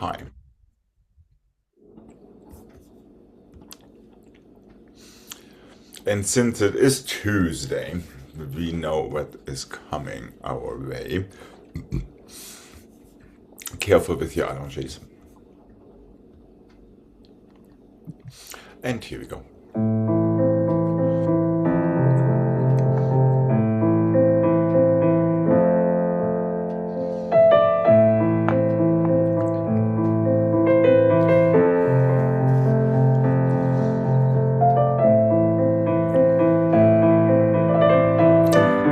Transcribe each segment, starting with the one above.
Hi. And since it is Tuesday, we know what is coming our way. Careful with your allergies. And here we go.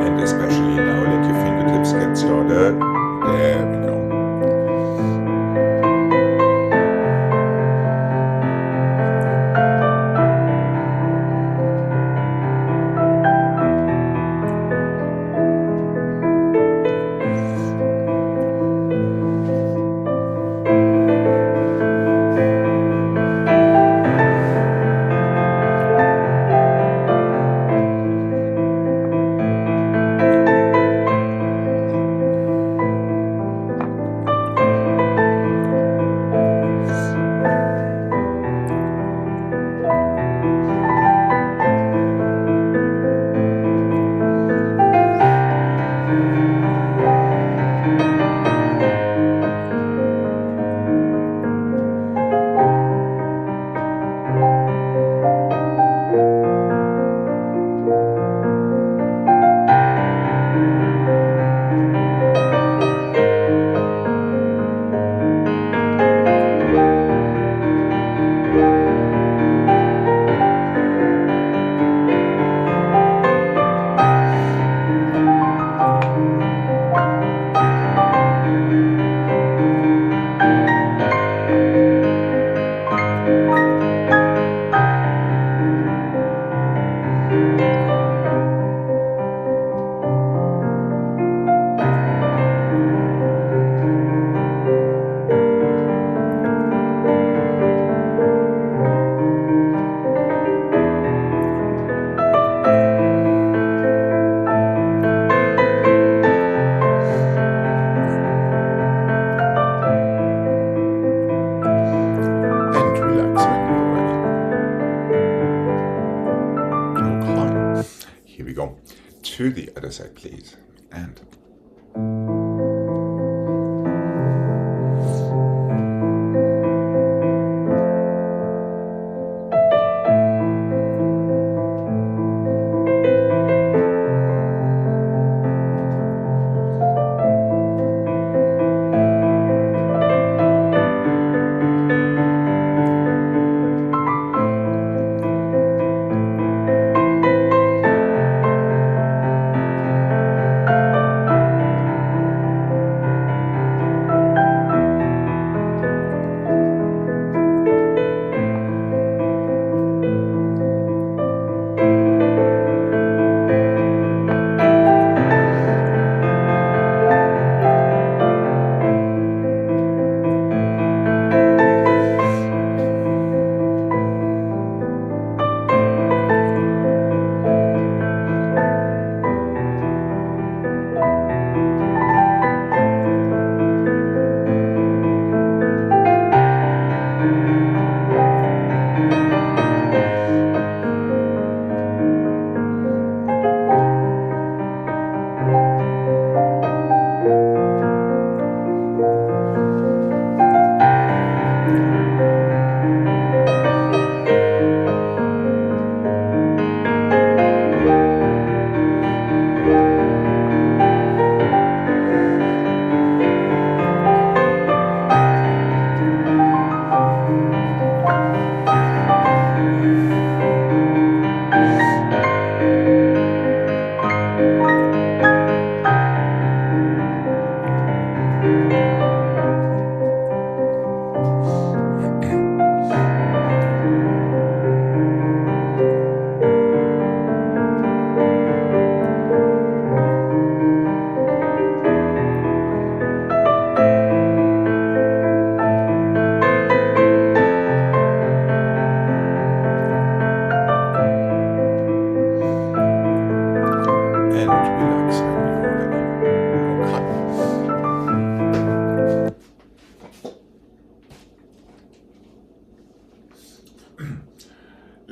And especially now, let your fingertips get started. There we go. And relax when you're ready. Okay. Here we go. To the other side, please. And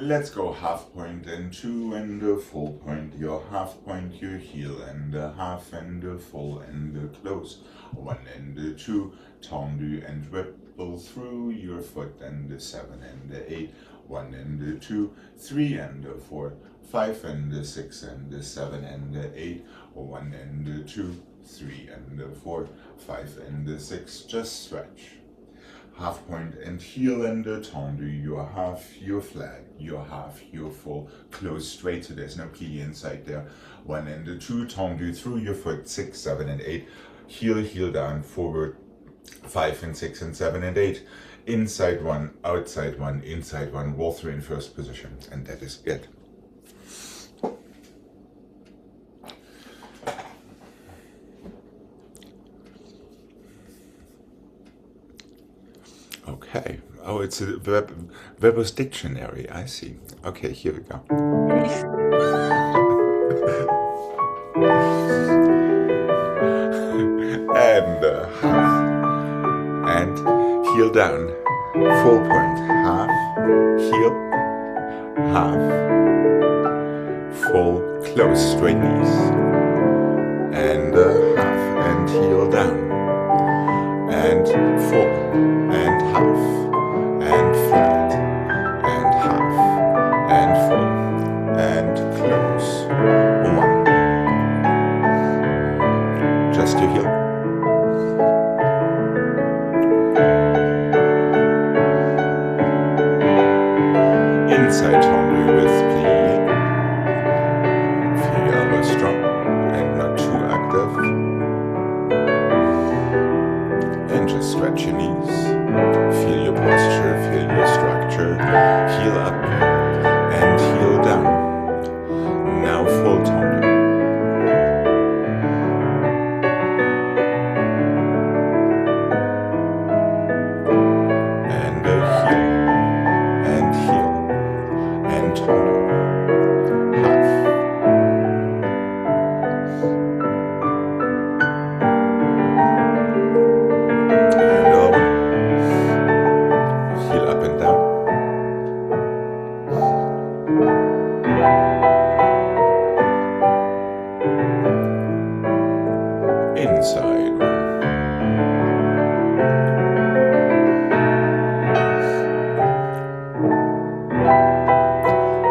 Let's go half point and two and a full point. Your half point, your heel and a half and a full and a close. One and a two, tendu and ripple through your foot and a seven and a eight. One and a two, three and a four, five and a six and a seven and a eight. One and a two, three and a four, five and a six. Just stretch. Half point and heel and a tendu, your half, your flat, your half, your full, close straight, so there's no plie inside there. One and a two, tendu through your foot, six, seven and eight, heel down, forward, five and six and seven and eight, inside one, outside one, inside one, wall through in first position, and that is it. Okay. Oh, it's a Weber's dictionary. I see. Okay, here we go. And half. And heel down. Full point. Half. Heel. Half. Full. Close. Straight knees. And half. And heel down. And full. And half, and flat, and half, and full, and close. One. Just your heel. Inside tendu with plie. Feel your elbows strong and not too active. And just stretch your knees. Feel your posture, feel your structure. Heel up and heel down. Now full tendu. And heel and tendu. Half. Inside one.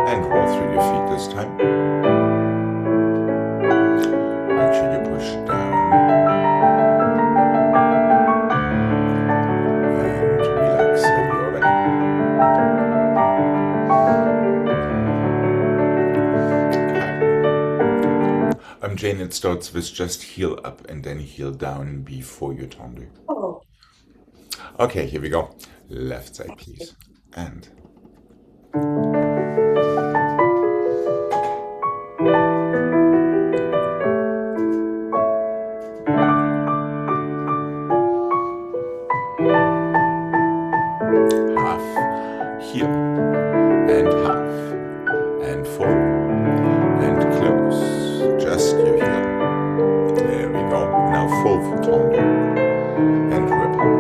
And roll through your feet this time. Make sure you push down. And relax when you're ready. Jane, it starts with just heel up and then heel down before you tendu. Oh, Okay, here we go. Left side, please. And half, heel, and half, and full, and close. Just your heel. There we go. Now full tendu and ripple.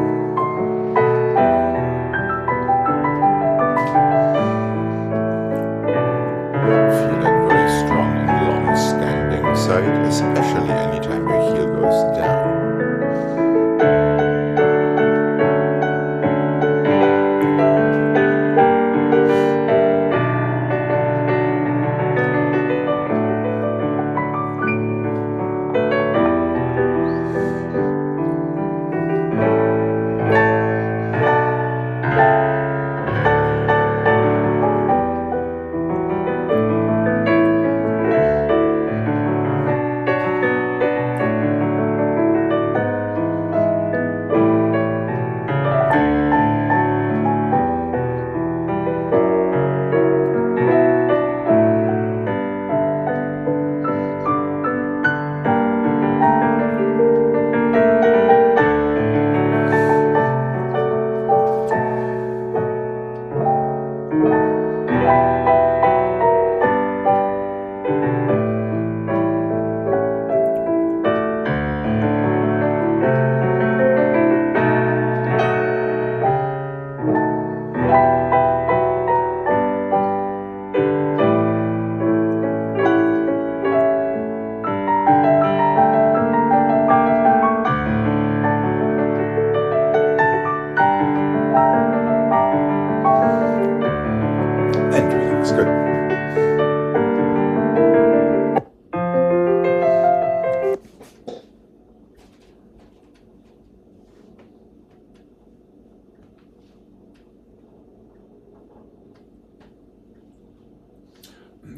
Feel that very strong and long standing side, especially anytime your heel goes down.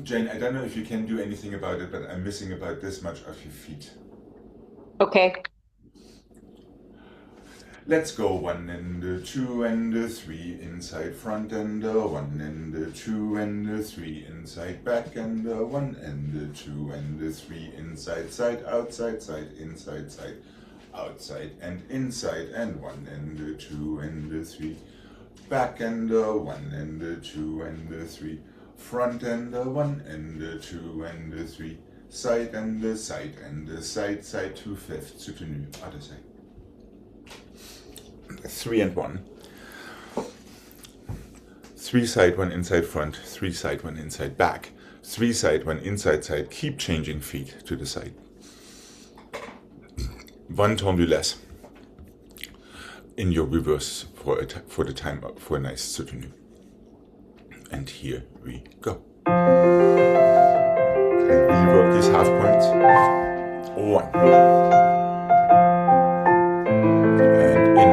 Jane, I don't know if you can do anything about it, but I'm missing about this much of your feet. Okay. Let's go 1 and 2 and 3 inside front and 1 and 2 and 3 inside back and 1 and 2 and 3 inside side outside side inside side outside and inside and 1 and 2 and 3 back and 1 and 2 and 3 front and 1 and 2 and 3 side and side and side side to fifth soutenu other side. 3 and 1. 3 side, 1 inside front, 3 side, 1 inside back, 3 side, 1 inside side. Keep changing feet to the side. 1 tendu less in your reverse for the time for a nice soutenu. And here we go. And we work these half points. 1.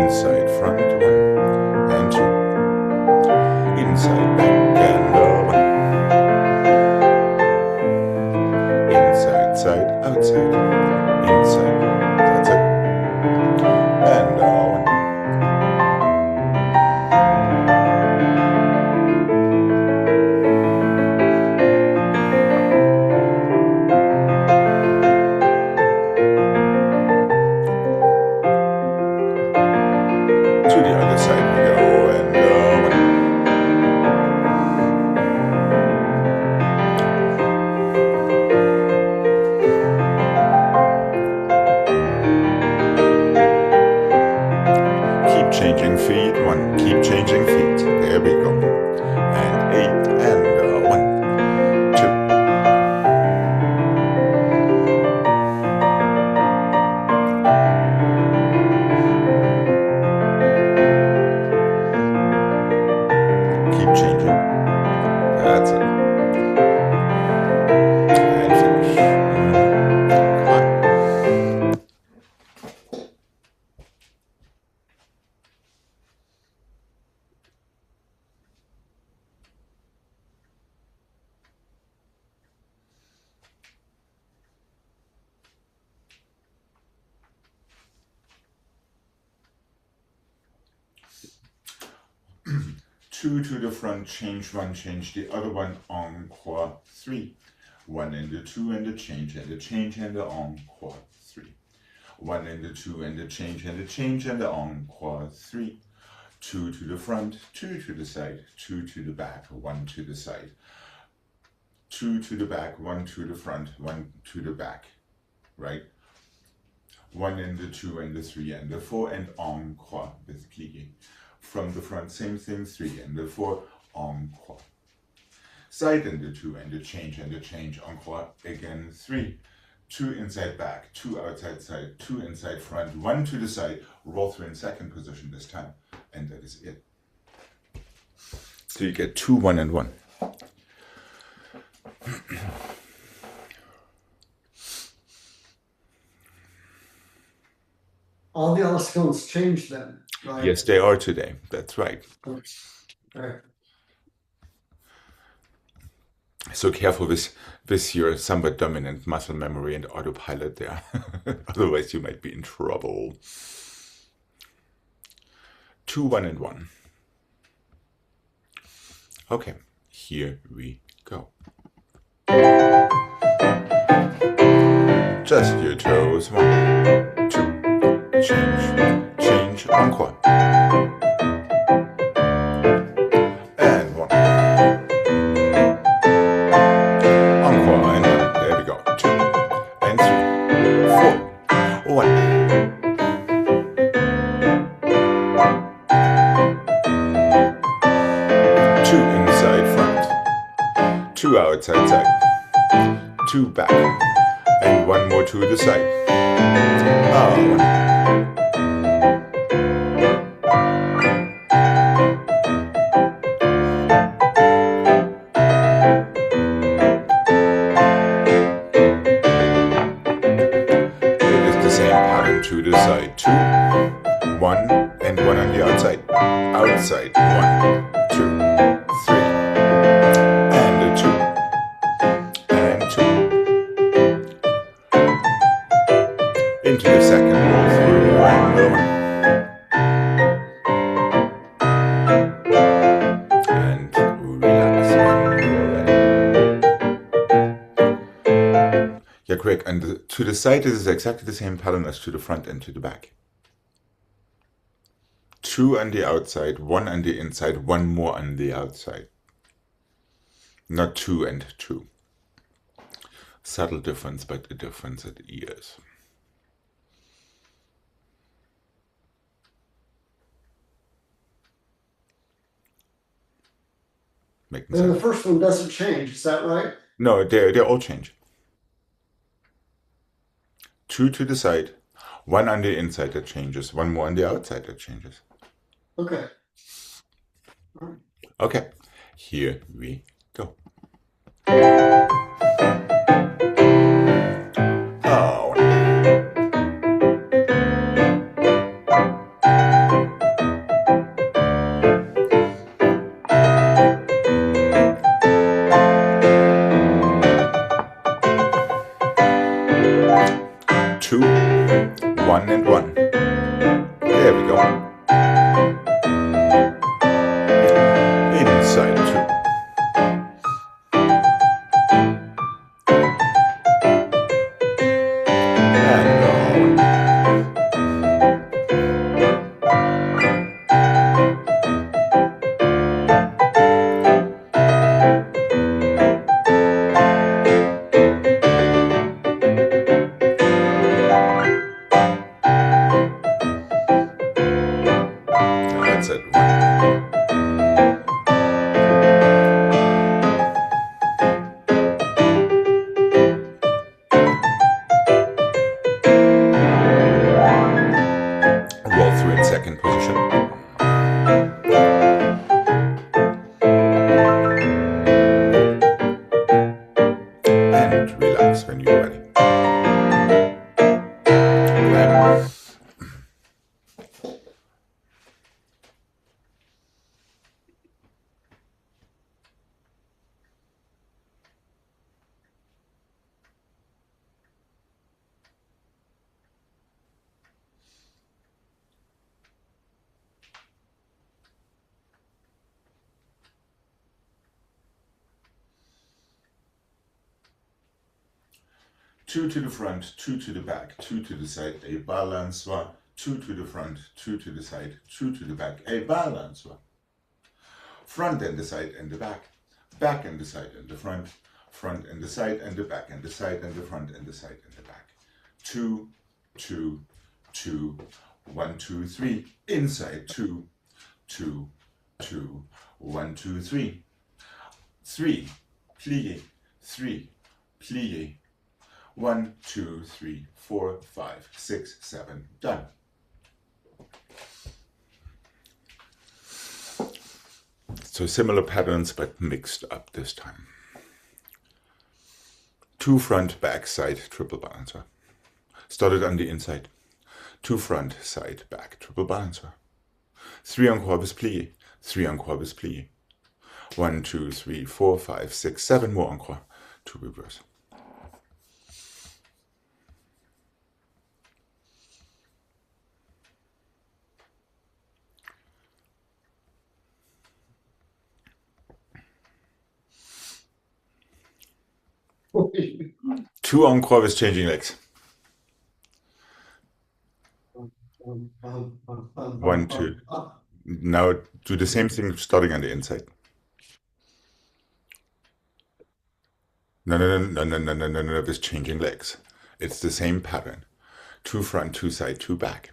Inside front 1 and 2, inside back and 1, inside side outside, inside that's it, and 1. To the other side we go, and 1. Keep changing feet, 1. Keep changing feet. There we go. And 8 and 1, 2. Keep changing. That's it. And finish. Come on. Two to the front, change 1, change the other one, encore 3. 1 and the 2 and the change and the change and the encore 3. 1 and the 2 and the change and the change and the encore 3. 2 to the front, 2 to the side, 2 to the back, 1 to the side. 2 to the back, 1 to the front, 1 to the back, right? 1 and the 2 and the 3 and the 4 and encore with plié. From the front, same thing, 3 and the 4, encore. Side and the 2 and the change, encore, again 3. 2 inside back, 2 outside side, 2 inside front, 1 to the side, roll through in second position this time, and that is it. So you get 2, 1 and 1. All the other skills change then, right? Yes, they are today. That's right. Right. So careful with your somewhat dominant muscle memory and autopilot there. Otherwise you might be in trouble. 2, 1 and 1. Okay, here we go. Just your toes. 1, 2. Change, encore. And 1. Encore and 1. There we go. 2 and 3, 4, 1. 2 inside front, 2 outside side, 2 back, and 1 more to the side. Oh. To the side, 2, 1, and 1 on the outside. Outside, 1, 2, 3, and a 2. quick. And to the side, this is exactly the same pattern as to the front and to the back. 2 on the outside, 1 on the inside, 1 more on the outside. Not 2 and 2. Subtle difference, but a difference at ears. Making Then the sense? first one doesn't change, is that right? No, they all change. 2 to the side, 1 on the inside that changes, 1 more on the outside that changes. Okay. All right. Okay, here we go. Oh. Two, 1 and 1. There we go. Inside 2. And down. That's it. 1. Roll through in second position. And relax when you're ready. Okay. Two to the front, 2 to the back, 2 to the side, a balançoire. 2 to the front, 2 to the side, 2 to the back, a balançoire. Front and the side and the back and the side and the front and the side and the back and the side and the front and the side and the back. 2, 2, 2, 1, 2, 3, inside 2, 2, 2, 1, 2, 3, 3, plié, 3, plié. 1, 2, 3, 4, 5, 6, 7, done. So similar patterns, but mixed up this time. 2 front, back, side, triple balancer. Started on the inside. 2 front, side, back, triple balancer. 3 encore bis plié. 3 encore bis plié. 1, 2, 3, 4, 5, 6, 7 more encore to reverse. Two encore with changing legs. 1, 2. Now do the same thing starting on the inside. No, with changing legs. It's the same pattern. 2 front, 2 side, 2 back.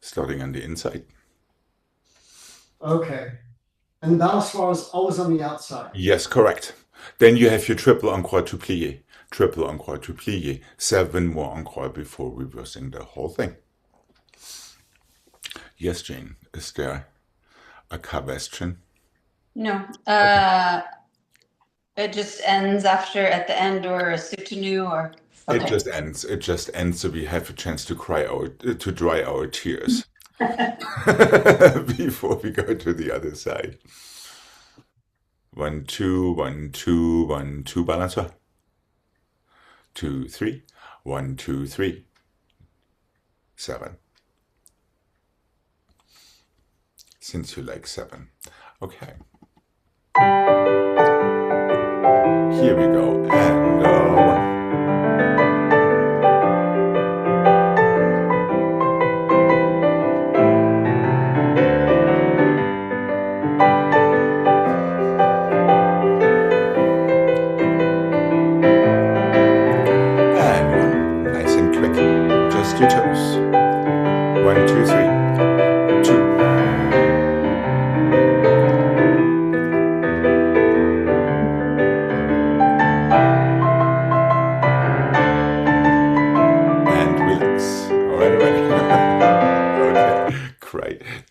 Starting on the inside. Okay. And balançoire is always on the outside. Yes, correct. Then you have your triple encore to plié. Triple encore to plié. 7 more encore before reversing the whole thing. Yes, Jane, is there a question? No. It just ends after at the end or a soutenu or It just ends. It just ends so we have a chance to dry our tears before we go to the other side. 1, 2, 1, 2, 1, 2 balançoire. 2, 3, 1, 2, 3, 7. Since you like 7. Okay. Here we go. And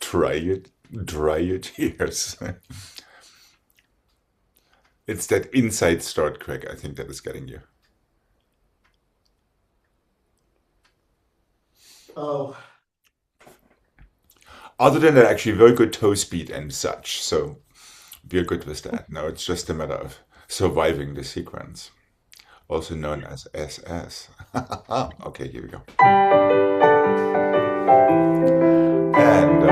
Dry your tears. It's that inside start crack, I think, that is getting you. Oh, Other than that, actually, very good toe speed and such. So we're good with that. Now it's just a matter of surviving the sequence, also known as SS. Okay, here we go. And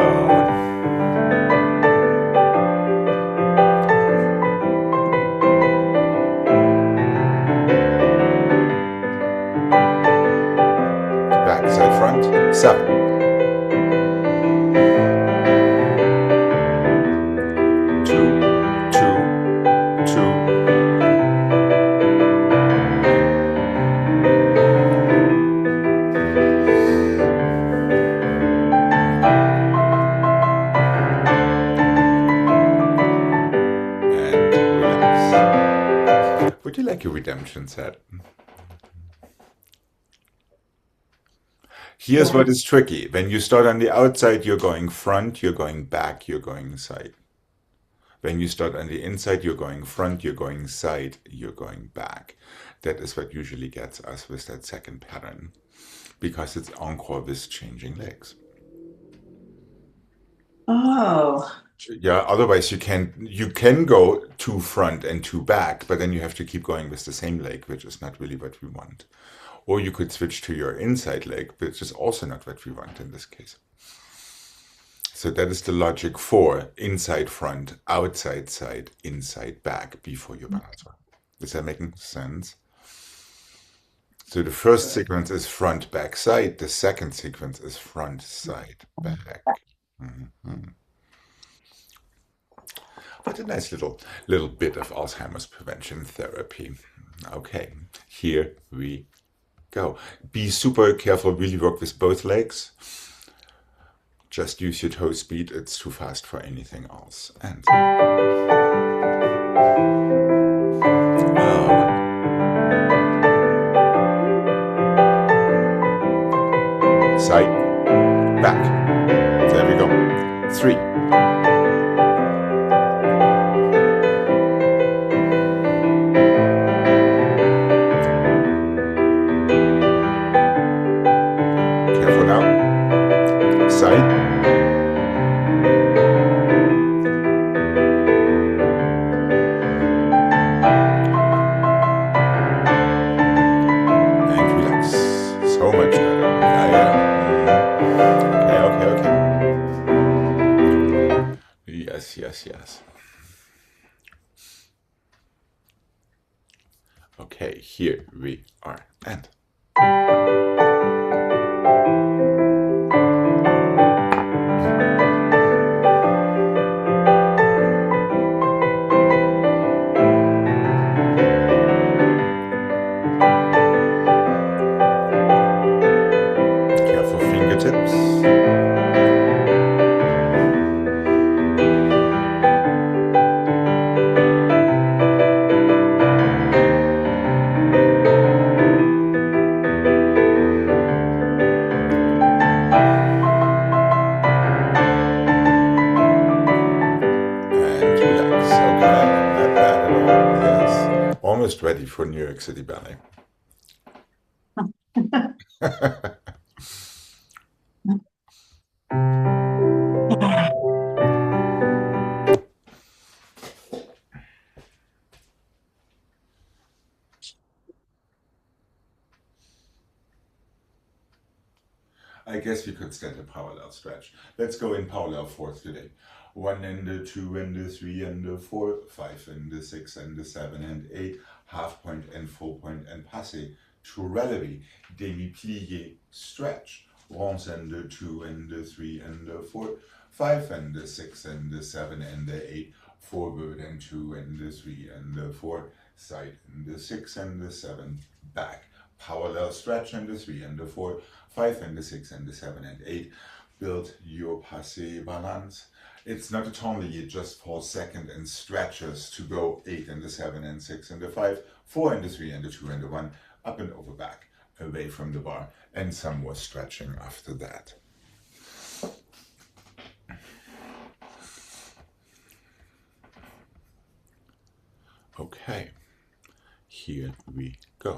back, side, front, 7. 2, 2, 2. And relax. Would you like a redemption set? Here's what is tricky. When you start on the outside, you're going front, you're going back, you're going side. When you start on the inside, you're going front, you're going side, you're going back. That is what usually gets us with that second pattern, because it's encore with changing legs. Oh, Yeah, otherwise you can go 2 front and 2 back, but then you have to keep going with the same leg, which is not really what we want. Or you could switch to your inside leg, which is also not what we want in this case. So that is the logic for inside front, outside side, inside back before your balance work. Is that making sense? So the first sequence is front, back, side. The second sequence is front, side, back. Mhm. What a nice little bit of Alzheimer's prevention therapy. Okay, here we go. Be super careful, really work with both legs. Just use your toe speed, it's too fast for anything else. And side, back. There we go. 3. Careful now. Side. And relax. So much better. Yeah. Okay. Yes. Okay, here we are. And careful fingertips. And relax. Okay, not bad at all. Yes. Almost ready for New York City Ballet. I guess we could stand a parallel stretch. Let's go in parallel fourth today. 1 and the 2 and the 3 and the 4, 5 and the 6 and the 7 and 8, half point and full point and passé, to relevé, demi-plié, stretch. 1 and the 2 and the 3 and the 4, 5 and the 6 and the 7 and the 8, forward and 2 and the 3 and the 4, side and the 6 and the 7, back. Parallel stretch and the 3 and the 4, 5 and the 6 and the 7 and 8. Build your passé balance. It's not a tourniquet, it just falls second and stretches to go 8 and the 7 and 6 and the 5, 4 and the 3 and the 2 and the 1, up and over back, away from the bar, and some more stretching after that. Okay, here we go.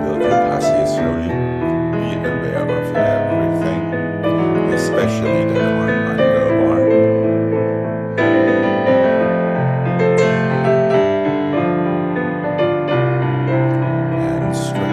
Build your passe slowly. Be aware of everything, especially that one underbar. And stretch.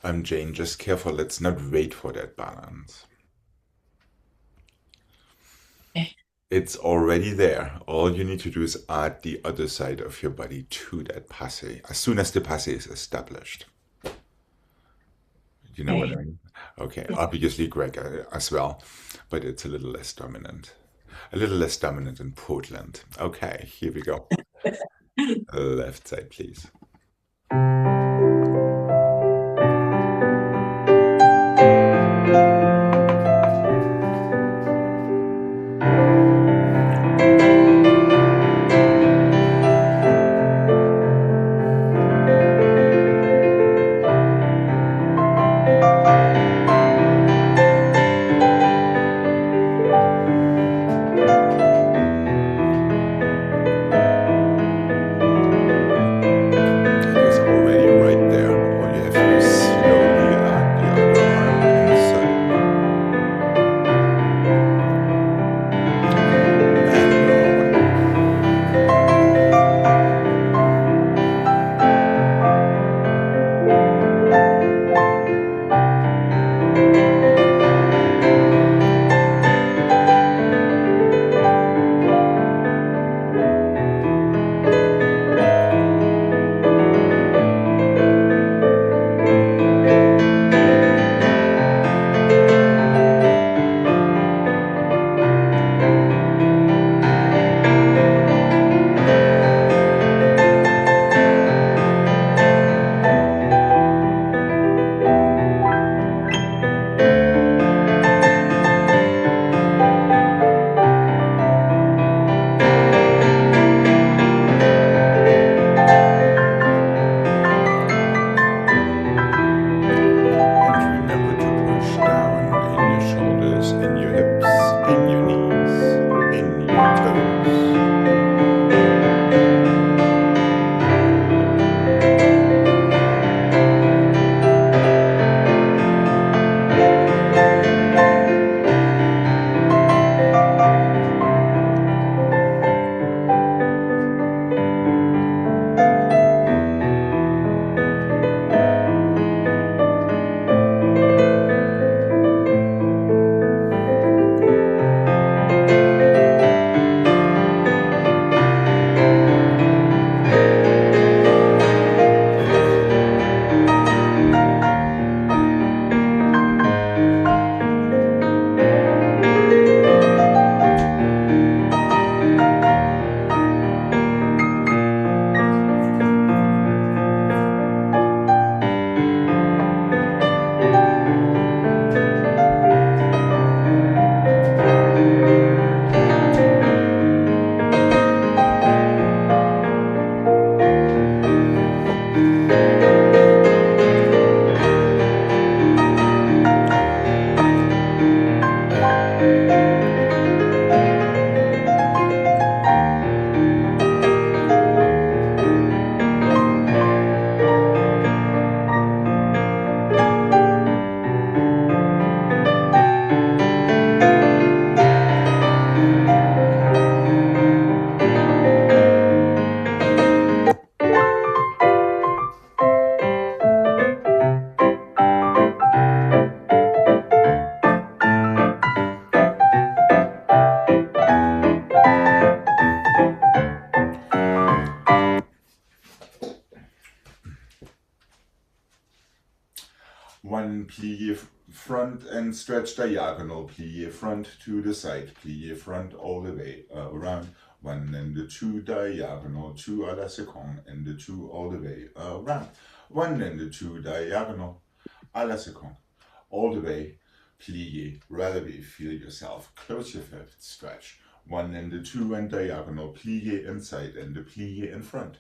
And Jane, just careful, let's not wait for that balance. Okay. It's already there. All you need to do is add the other side of your body to that passe as soon as the passe is established. You know what I mean? Okay, obviously Greg as well, but it's a little less dominant. A little less dominant in Portland. Okay, here we go. Left side, please. One plie front and stretch diagonal, plie front to the side, plie front all the way around. One and the two diagonal, two à la seconde, and the two all the way around. One and the two diagonal, à la seconde, all the way, plie, relevé, feel yourself, close your fifth, stretch. One and the two and diagonal, plie inside and the plie in front.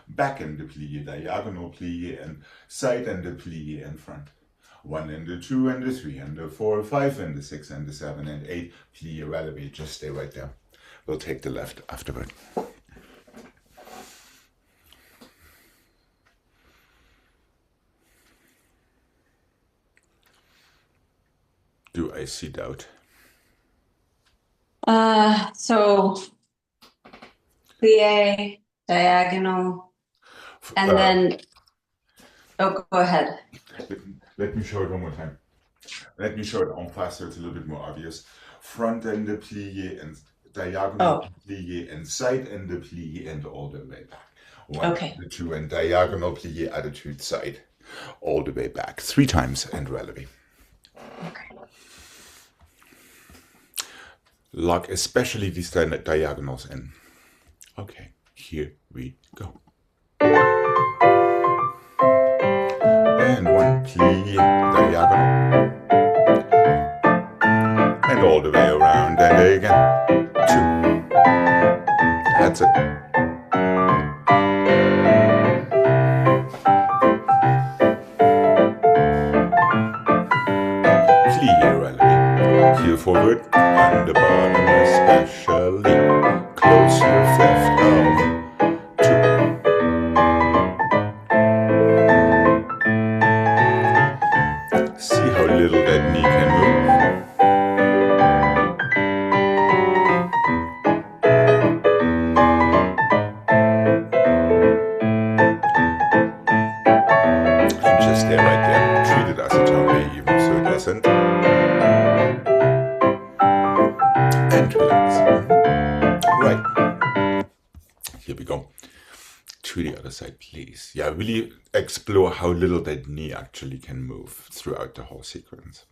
Back and the plie, diagonal plie and side and the plie in front. One and the two and the three and the four, five and the six and the seven and eight, plie, relevé, just stay right there. We'll take the left afterward. Do I see doubt? So plie, diagonal, and then, oh, go ahead. Let me show it one more time. Let me show it en face so it's a little bit more obvious. Front and the plie and diagonal plie and side and the plie and all the way back. One, Okay. the two and diagonal plie, attitude side, all the way back. 3 times and relevé. Okay. Lock especially these diagonals in. Okay, here we go. And one plie, diagonal. And all the way around and again. 2. That's it. Plie, relevé. Heel forward on the bottom especially. Close your fifth of 2. See how little that knee can move. And just stay right there. Treat it as a tone even so it isn't. And relax. Right. Here we go. To the other side, please. Yeah, really explore how little that knee actually can move throughout the whole sequence.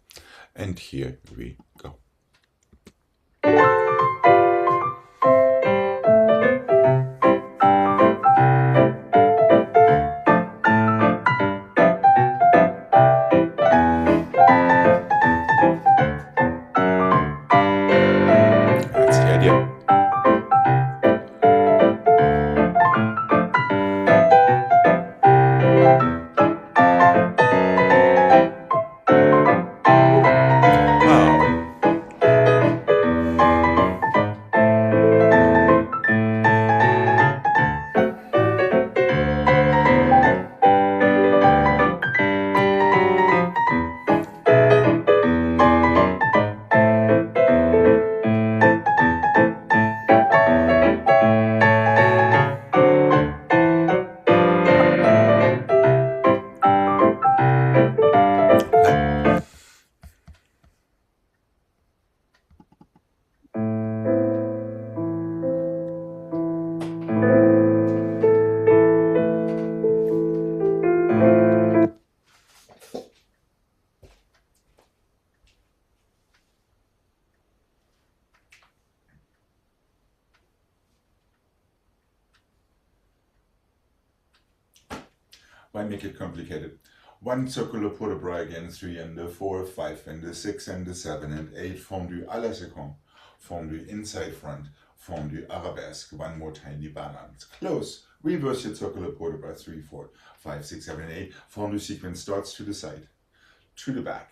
And here we go. That's the idea. Why make it complicated? 1 circular port de bras again, 3 and the 4, 5 and the 6 and the 7 and 8, fondu à la seconde, fondu inside front, fondu arabesque, 1 more tiny balance, close, reverse your circular port de bras, 3, 4, 5, 6, 7 and 8, fondu sequence starts to the side, to the back,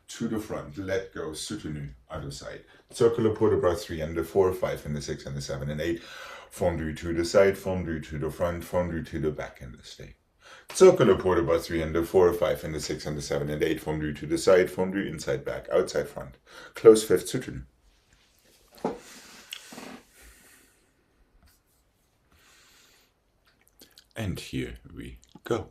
to the front, let go, soutenu, other side, circular port de bras, 3 and the 4, 5 and the 6 and the 7 and 8, fondu to the side, fondu to the front, fondu to the back and the stay. Circular port de bras, 3 and the 4, 5 and the 6 and the 7 and 8, fondu to the side, fondu inside back, outside front, close fifth soutenu. And here we go.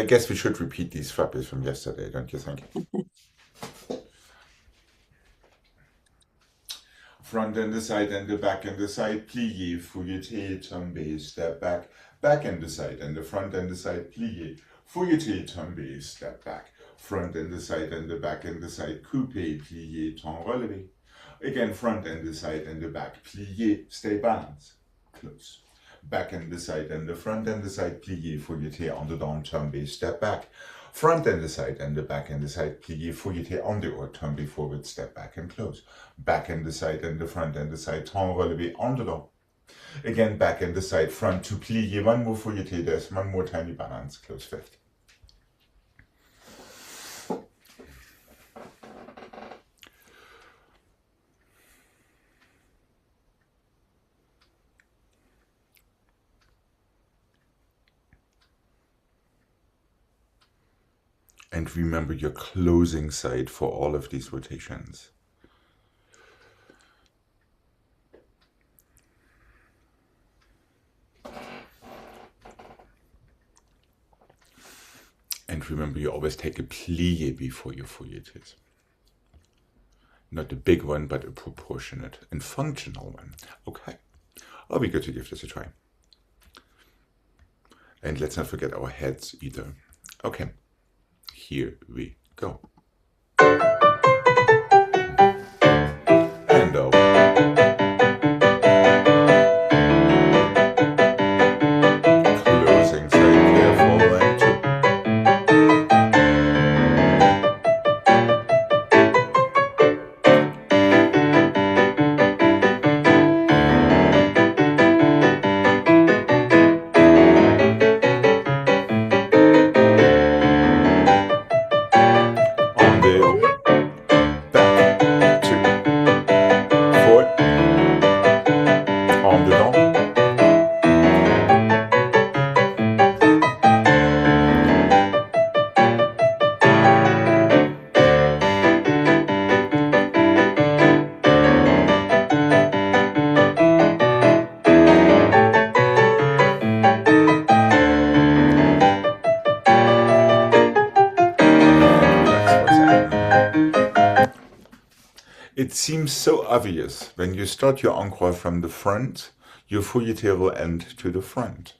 guess we should repeat these frappies from yesterday, don't you think? Front and the side and the back and the side, plié, fouilleté, tombé, step back, back and the side and the front and the side, plié, fouilleté, tombé, step back, front and the side and the back and the side, coupé, plié, temps relevé. Again, front and the side and the back, plié, stay balanced, close. Back and the side and the front and the side, plié, fouilleté, en dedans, tombé, step back. Front and the side and the back and the side, plié, fouilleté, en dehors, tombé, forward, step back and close. Back and the side and the front and the side, temps relevé, en dedans. Again, back and the side, front to plié, one more fouilleté, there's one more tiny balance, close fifth. And remember your closing side for all of these rotations. And remember, you always take a plié before your fouilletés. Not a big one, but a proportionate and functional one. Okay, I'll be good to give this a try. And let's not forget our heads either. Okay. Here we go. And over. Closing side, careful, and two. It seems so obvious. When you start your encore from the front, your fouilleté will end to the front.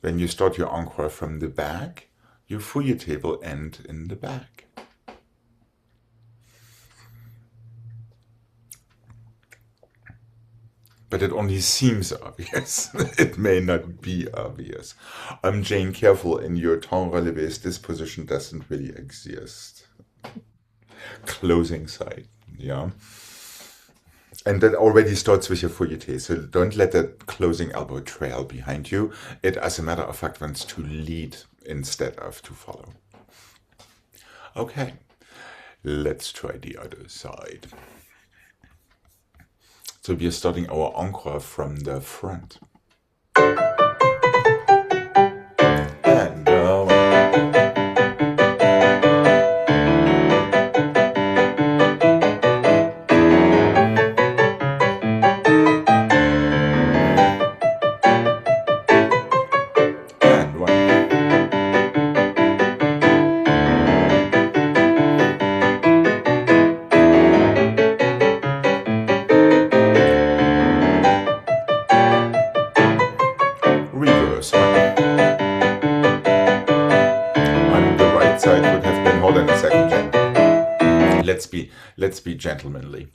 When you start your encore from the back, your fouilleté will end in the back. But it only seems obvious. It may not be obvious. Jane, careful, in your temps relevés, this position doesn't really exist. Closing side, yeah. And that already starts with your fouilleté, so don't let that closing elbow trail behind you. It, as a matter of fact, wants to lead instead of to follow. Okay, let's try the other side. So we are starting our encore from the front. And let's be gentlemanly.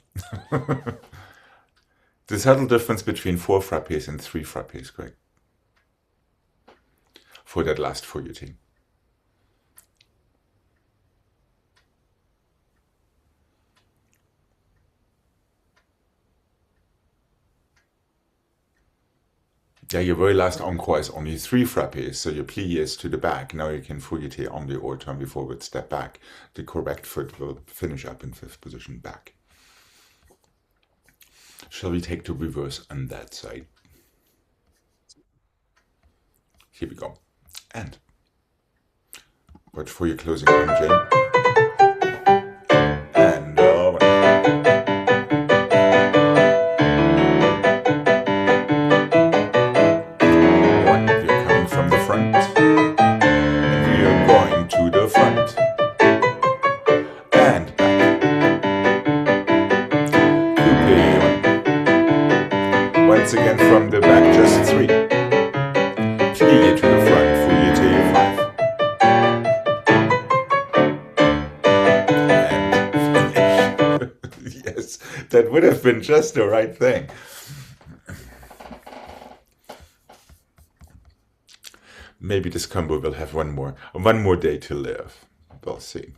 The subtle difference between 4 frappés and 3 frappés, Greg, for that last fouilleté. Yeah, your very last encore is only 3 frappés, so your plié is to the back. Now you can fouilleté on the or turn forward, step back. The correct foot will finish up in 5th position back. Shall we take the reverse on that side? Here we go. And watch for your closing arm, Jane. And one. You're coming from the front. That would have been just the right thing. Maybe this combo will have one more day to live. We'll see.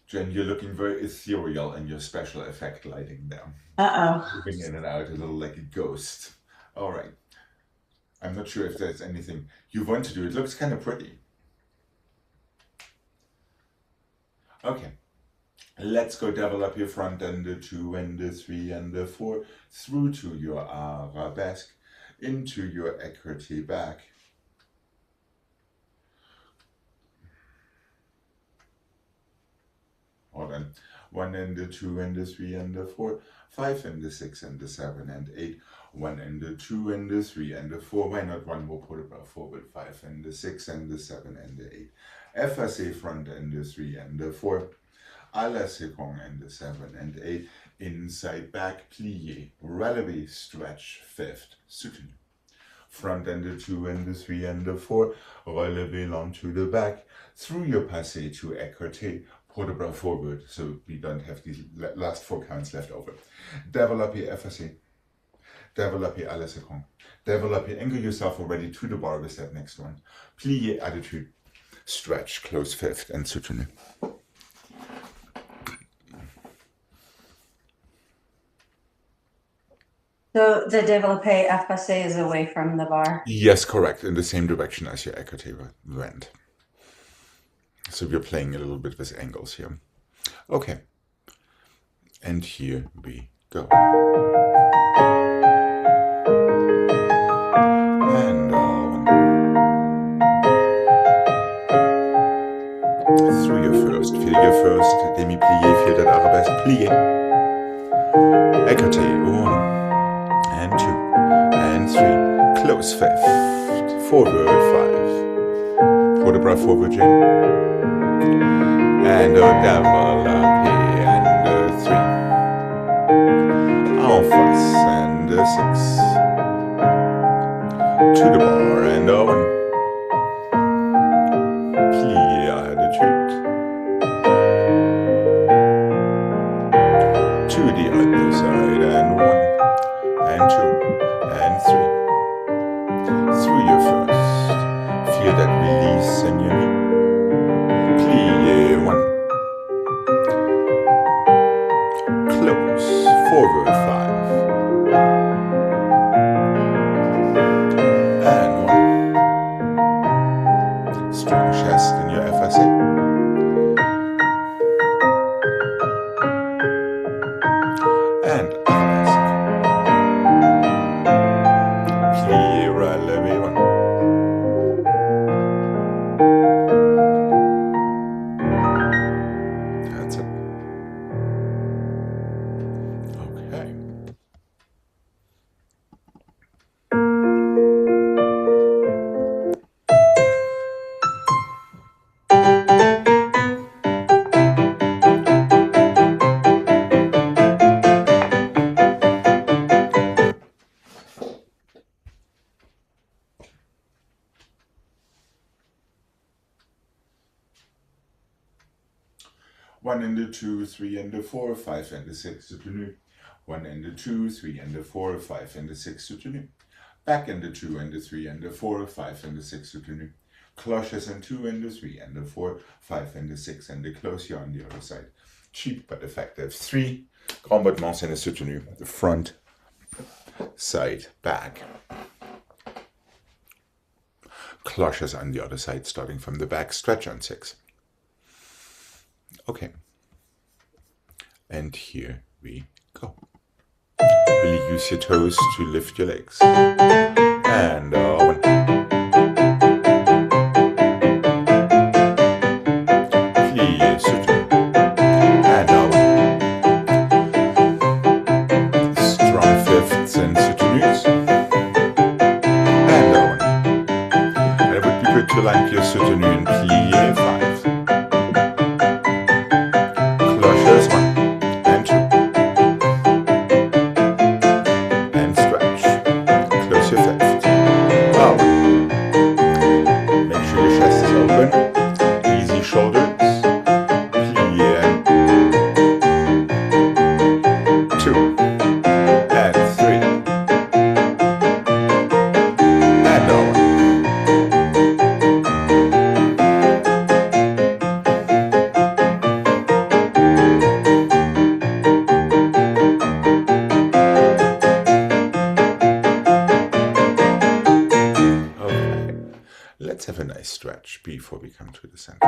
Jen, you're looking very ethereal in your special effect lighting there. Uh-oh. Moving in and out a little like a ghost. All right. I'm not sure if there's anything you want to do. It looks kind of pretty. Okay. Let's go develop your front and the 2 and the 3 and the 4 through to your arabesque, into your écarté back. Hold on. 1 and the 2 and the 3 and the 4, 5 and the 6 and the 7 and 8, 1 and the 2 and the 3 and the 4. Why not one more porte-bras forward? 5 and the 6 and the 7 and the 8. Effacé front and the 3 and the 4. À la seconde and the 7 and 8. Inside back plié, relevé, stretch, fifth, soutenu. Front and the 2 and the 3 and the 4. Relevé long to the back. Through your passé to écarté. Porte-bras forward, so we don't have these last 4 counts left over. Développé effacé. Développé à la seconde. Développé, angle yourself already to the bar with that next one. Plié, attitude. Stretch, close fifth, and soutenu. So the développé effacé is away from the bar? Yes, correct, in the same direction as your écarté went. So we're playing a little bit with angles here. Okay. And here we go. And through your first, feel your first demi-plié, feel that arabesque, plié. Écarté, 1 and 2 and 3, close fifth, forward 5. Porte-bras forward, Jane. And développé and 3. En face and 6. To the bar and 1. Plié attitude. To the other side and 1 and 2 and 3. Through your first. Feel that release in your knee. Plié 1. Close, forward 5. And 1. Strong chest in your effacé. And arabesque. Plié, relevé 1. That's it. Okay. One and the 2, 3 and the 4, 5 and the 6 soutenu. 1 and the 2, 3 and the 4, 5 and the 6 soutenu. Back and the 2 and the 3 and the 4, 5 and the 6 soutenu. Cloches and 2 and the 3 and the 4, 5 and the 6 and the close here on the other side. Cheap but effective. 3 grand battements and a soutenu. The front, side, back. Cloches on the other side, starting from the back, stretch on 6. Okay. And here we go. Will you use your toes to lift your legs? and one. Plie soutenu, and one. Strong fifths and soutenus, and one. And it would be good to land your soutenu in plie 5. Cloches 1 and 2. And stretch. Close your fifth. Oh. Make sure your chest is open. Easy shoulders. Plie and 2. And 3. And one. Okay, let's have a nice stretch before we come to the center.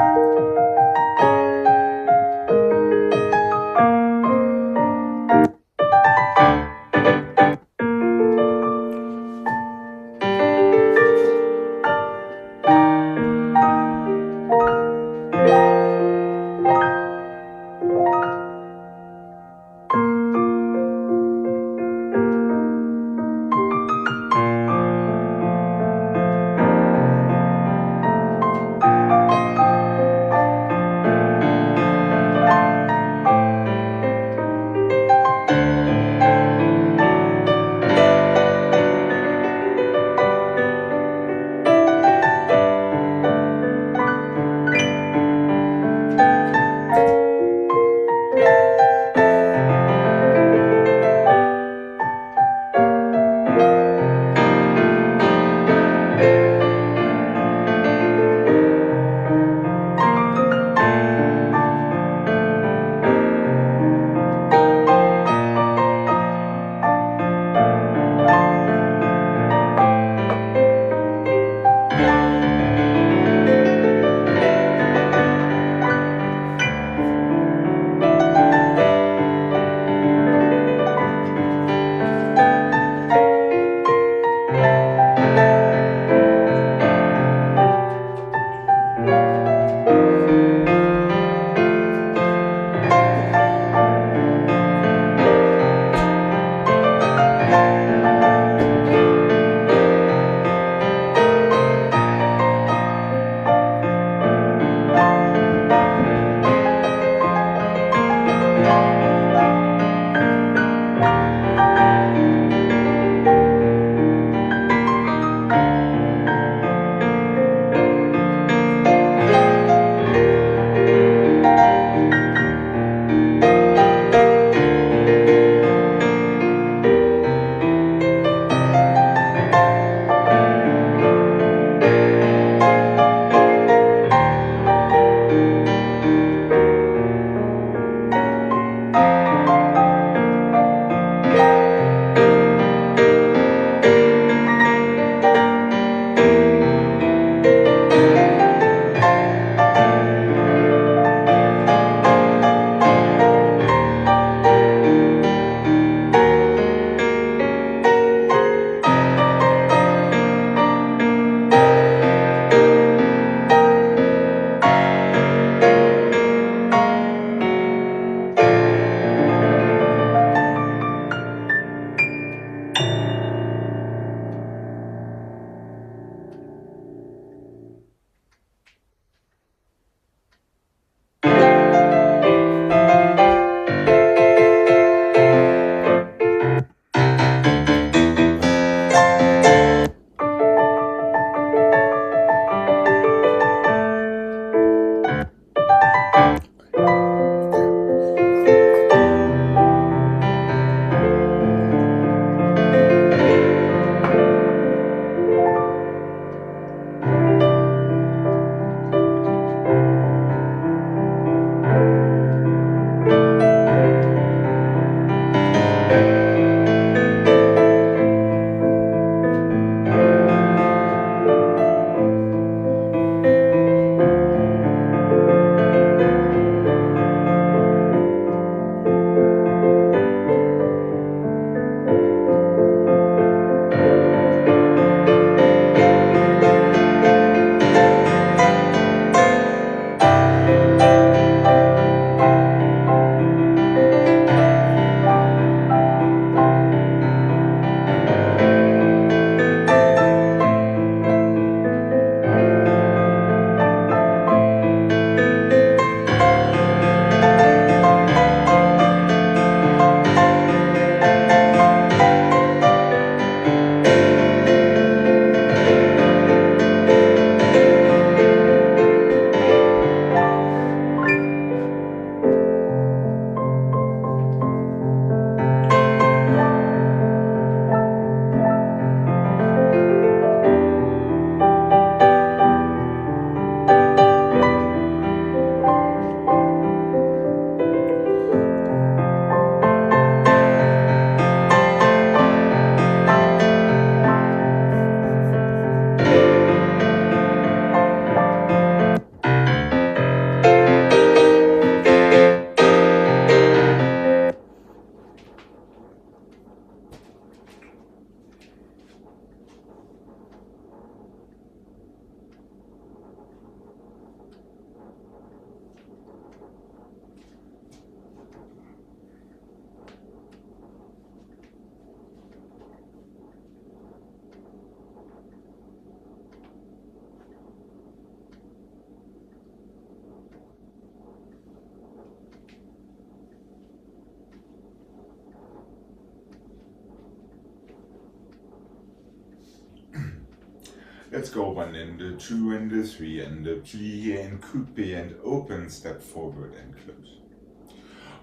Let's go 1 and 2 and 3 and plie and coupe and open, step forward and close.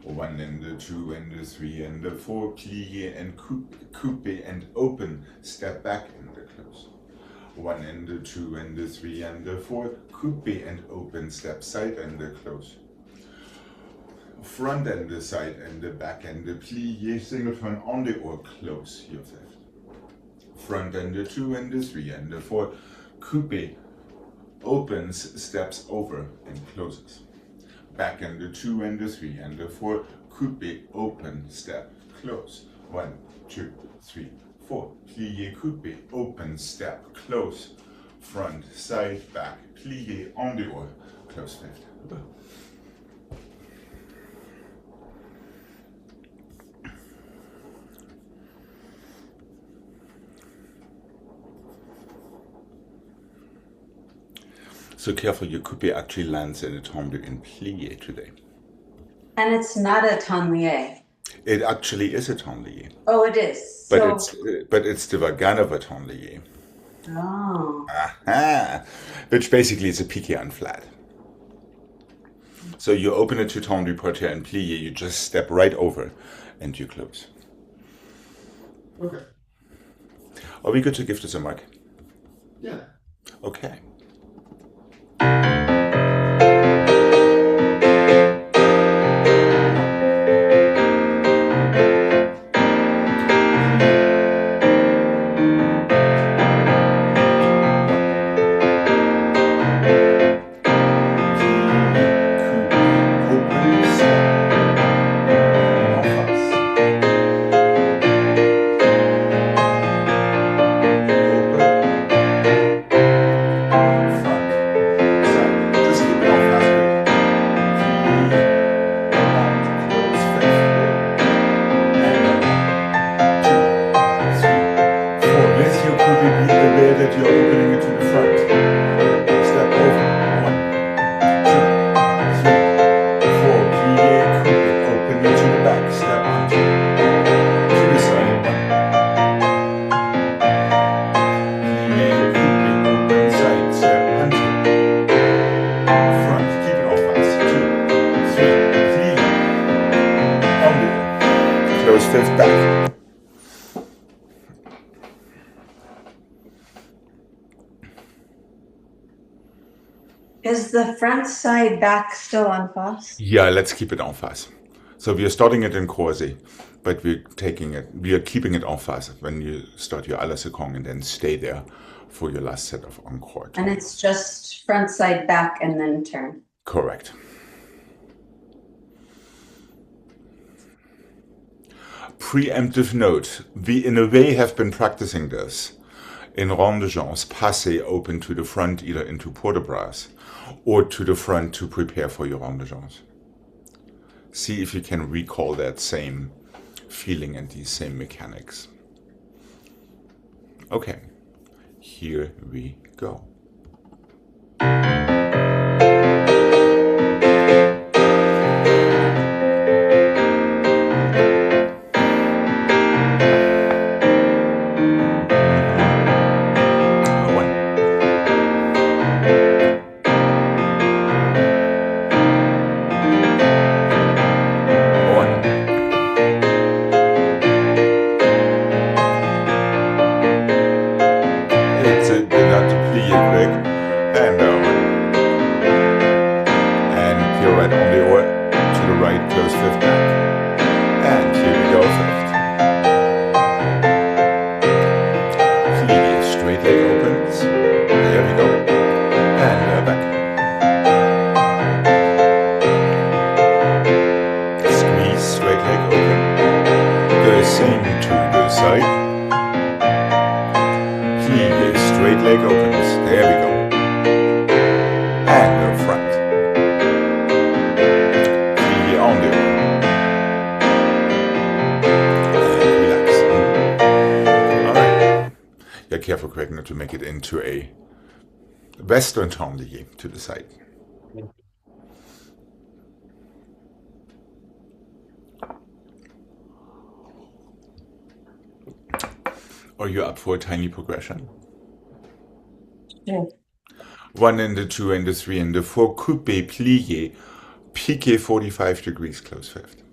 1 and 2 and 3 and 4, plie and coupe and open, step back and close. 1 and 2 and 3 and 4, coupe and open, step side and close. Front and the side and the back and the plie, single turn on the or close your fifth. Front and the 2 and the 3 and the 4, coupe opens, steps over and closes. Back and the 2 and the 3 and the 4, coupe open, step, close. 1, 2, 3, 4, plie, coupe, open, step, close. Front, side, back, plie on the or, close fifth. So careful, your coupe actually lands in a tendu in plie today. And it's not a tendu. It actually is a tendu. Oh, it is. But So, it's the Vaganova tendu. oh, Aha! Which basically is a piqué unflat. So you open it to tendu, portiere, and plie, you just step right over and you close. Okay. Are we good to give this a mark? Yeah. Okay. Fifth back. is the front side back still on fast? Yeah, let's keep it en face. So we are starting it in corsi, but we are keeping it en face when you start your à la seconde and then stay there for your last set of encore. And it's just front side back and then turn. Correct. Preemptive note, we in a way have been practicing this in rond de jambe, passé open to the front either into port de bras or to the front to prepare for your rond de jambe. See if you can recall that same feeling and these same mechanics. Okay, here we go. Careful, Craig, not to make it into a Western tendu to the side. Are you up for a tiny progression? 2. 1 and the 2 and the 3 and the 4, coupé, plié, piqué 45 degrees, close fifth.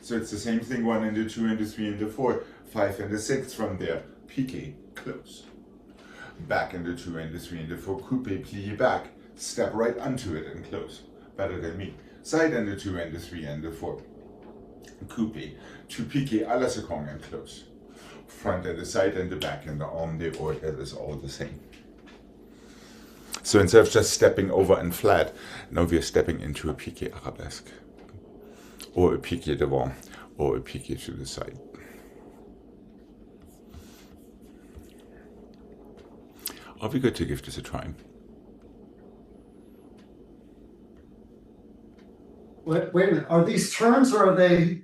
So it's the same thing, 1 and the 2 and the 3 and the 4, 5 and the 6 from there, piqué, close. Back in the 2 and the 3 and the 4, coupé, plié, back, step right onto it and close. Better than me. Side and the 2 and the 3 and the 4, coupé, to piqué à la seconde and close. Front and the side and the back and the arm, the order is all the same. So instead of just stepping over and flat, now we are stepping into a piqué arabesque, or a piqué devant, or a piqué to the side. Are we good to give this a try? Wait a minute. Are these turns or are they?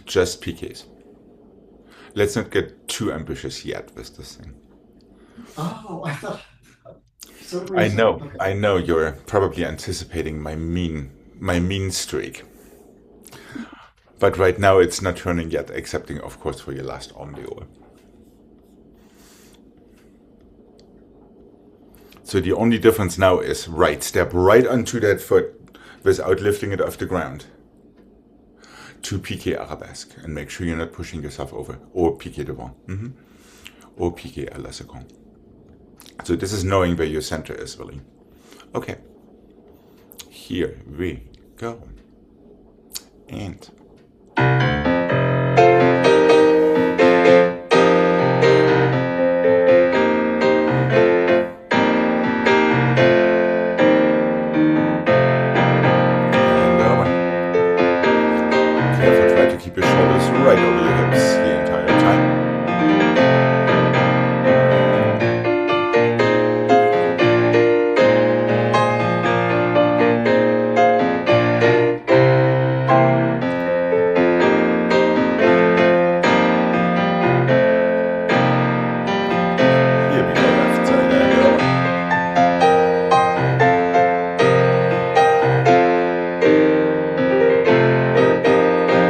Just piqués. Let's not get too ambitious yet with this thing. Oh, I thought. So I know, okay. I know you're probably anticipating my mean streak. But right now it's not turning yet, excepting of course for your last arm deor. So the only difference now is right step right onto that foot without lifting it off the ground. To piqué arabesque, and make sure you're not pushing yourself over, or piqué devant, or piqué à la seconde. So this is knowing where your center is, really. Okay, here we go, and keep your shoulders right over your hips the entire time. Here we go, left side and the other.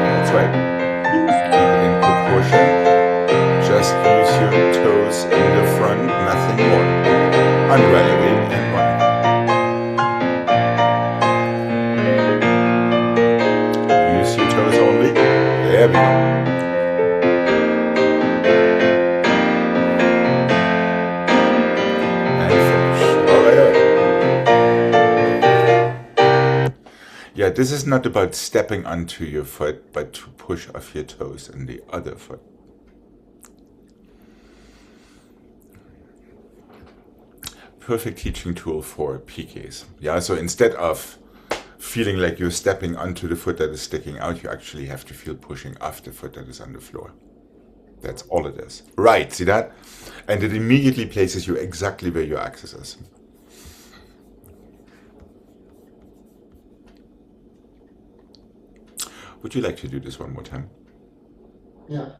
That's right. Just use your toes in the front, nothing more. Unreadily and one. Use your toes only. There we go. And finish. All right. Yeah, this is not about stepping onto your foot, but to push off your toes in the other foot. Perfect teaching tool for piqués. Yeah, so instead of feeling like you're stepping onto the foot that is sticking out, you actually have to feel pushing off the foot that is on the floor. That's all it is. Right, see that? And it immediately places you exactly where your axis is. Would you like to do this one more time? Yeah.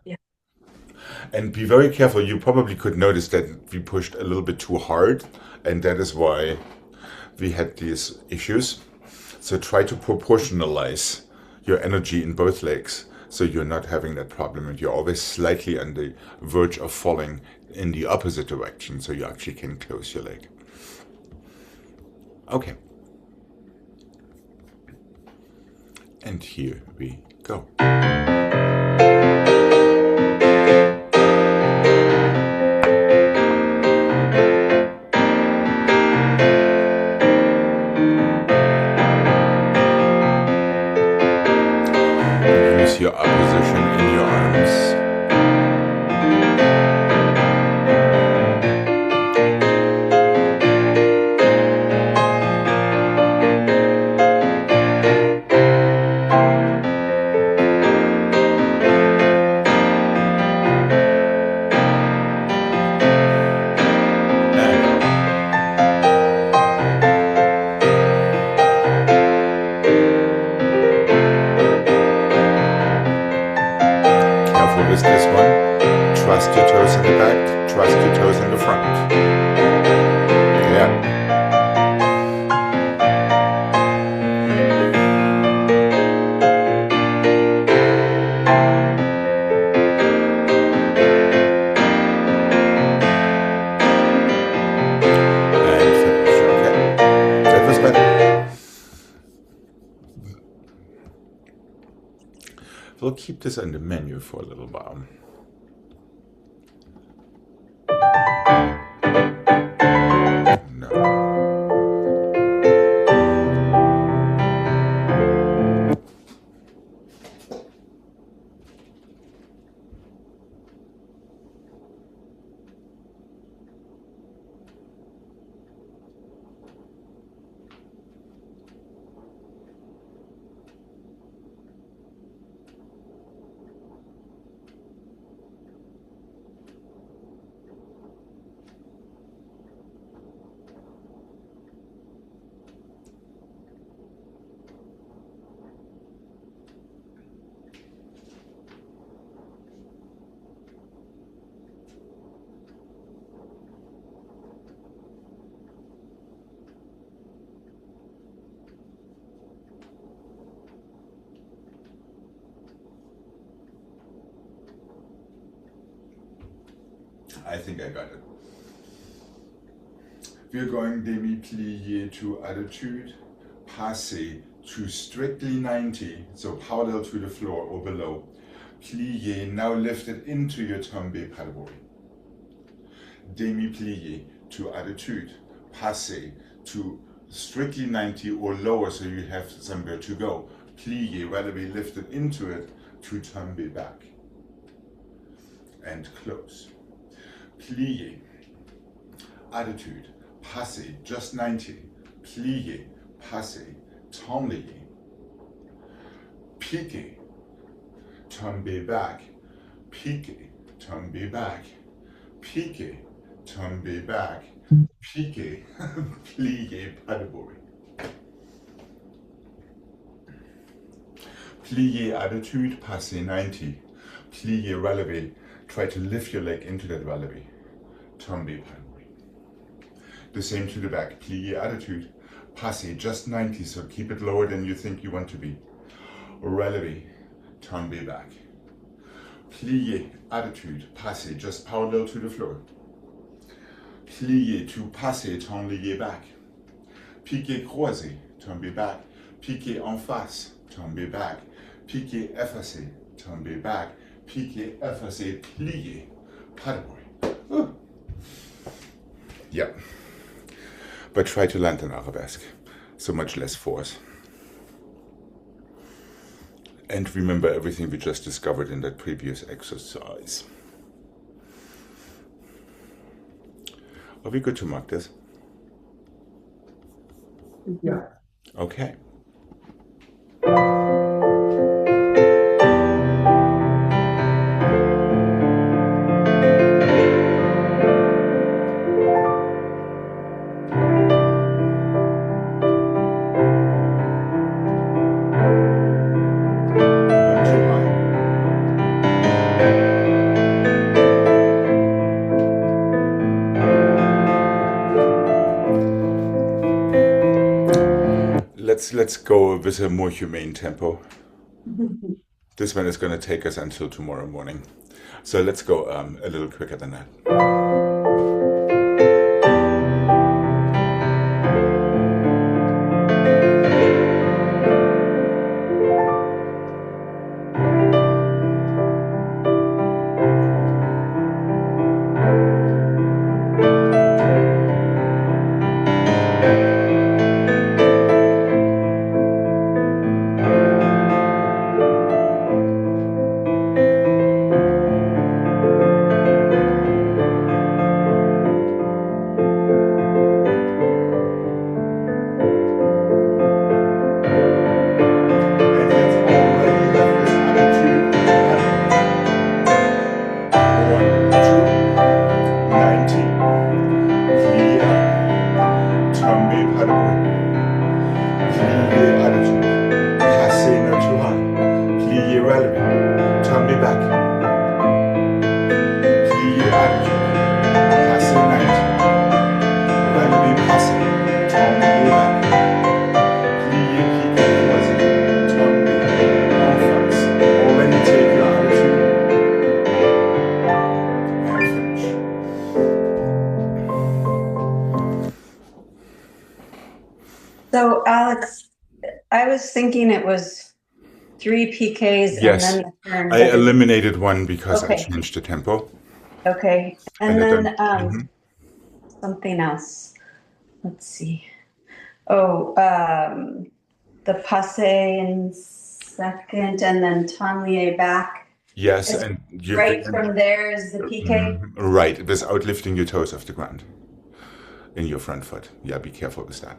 And be very careful. You probably could notice that we pushed a little bit too hard, and that is why we had these issues. So try to proportionalize your energy in both legs, so you're not having that problem, and you're always slightly on the verge of falling in the opposite direction, so you actually can close your leg. Okay. And here we go. Your opposition in your arms. will keep this on the menu for a little while. No. I think I got it. We're going demi-plié to attitude, passé to strictly 90, so parallel to the floor or below. Plié, now lifted into your tombé paddleboard. Demi-plié to attitude, passé to strictly 90 or lower, so you have somewhere to go. Plié, relevé, lifted into it to tombé back. And close. Plié, attitude, passé, just 90, plié, passé, tombé, piqué, tombé back, piqué, tombé back, piqué, tombé back, piqué, plié, paddleboard. Plié, attitude, passé, 90, plié, relevé, try to lift your leg into that relevé. Tombé paddleboard. The same to the back. Plié, attitude. Passé, just 90, so keep it lower than you think you want to be. Relevé. Tombé back. Plié, attitude. Passé, just parallel to the floor. Plié to passé, tombé back. Piqué, croisé. Tombé back. Piqué en face. Tombé back. Piqué, effacé. Tombé back. Piqué, effacé, plié, paddleboard. Yeah, but try to land an arabesque, so much less force. And remember everything we just discovered in that previous exercise. Are we good to mark this? Yeah. Okay. Let's go with a more humane tempo. This one is going to take us until tomorrow morning. So let's go a little quicker than that. So Alex, I was thinking it was 3 PKs Yes. and then the turn. I eliminated one because I Okay. changed the tempo. Okay, and And I then don't- something else. Let's see. Oh, the passe in second, and then Tonlier back. Yes, It's and you right from there is the PK. right, without lifting your toes off the ground in your front foot. Yeah, be careful with that.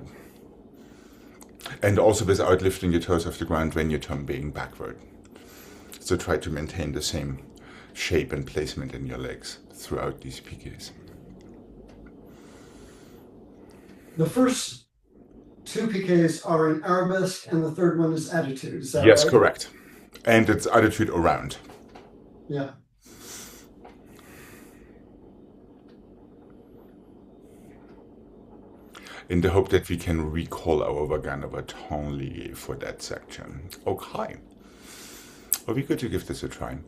And also without lifting your toes off the ground when you're tombeing backward. So try to maintain the same shape and placement in your legs throughout these PKs. The first 2 PKs are in arabesque, and the third one is attitude. Is that Yes, right? correct. And it's attitude around. Yeah. In the hope that we can recall our Vaganova Tonlier for that section. Okay. Well, we could give this a try.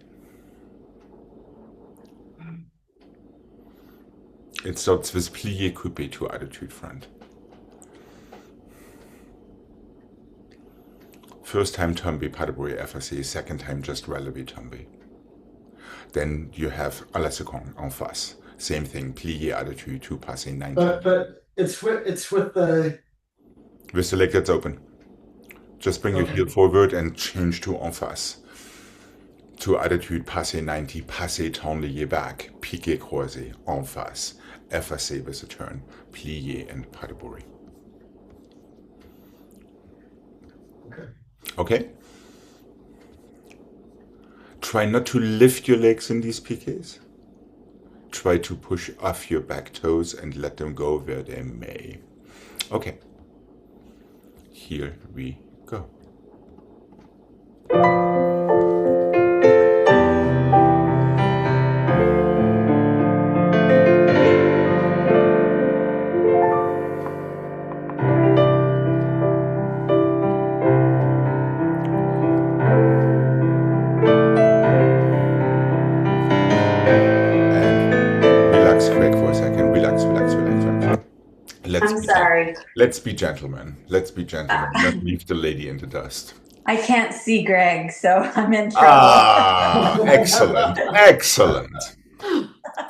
It starts with plié coupé to attitude front. First time tombe Padbury FSC, second time just relevé tombe. Then you have à la seconde en face. Same thing, plié attitude to passé 90. But it's with the With the leg that's open. Just bring your heel forward and change to en face. To attitude passé 90, passé Tonlier back, piqué croisé, en face. FSC with a turn, plié and Padbury. Okay. Okay? Try not to lift your legs in these PKs. Try to push off your back toes and let them go where they may. Okay. Here we go. Relax, Craig, for a second. Relax. I'm sorry. Let's be gentlemen. Not leave the lady in the dust. I can't see Greg, so I'm in trouble. Excellent.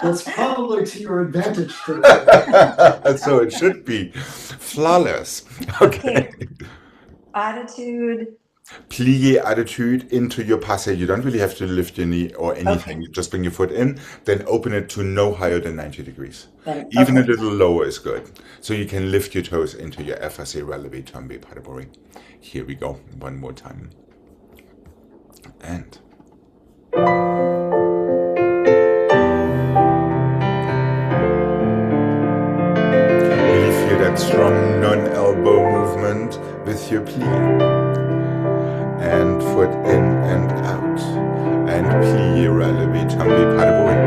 That's probably to your advantage today. So it should be flawless. Okay. Attitude. Plié attitude into your passe. You don't really have to lift your knee or anything. Okay. You just bring your foot in, then open it to no higher than 90 degrees. Then, Even a okay. little lower is good. So you can lift your toes into your FSA relevé tombe Padbury. Here we go. One more time. And really feel that strong non-elbow movement with your plie. And foot in and out. And plié relevé tombe Padbury.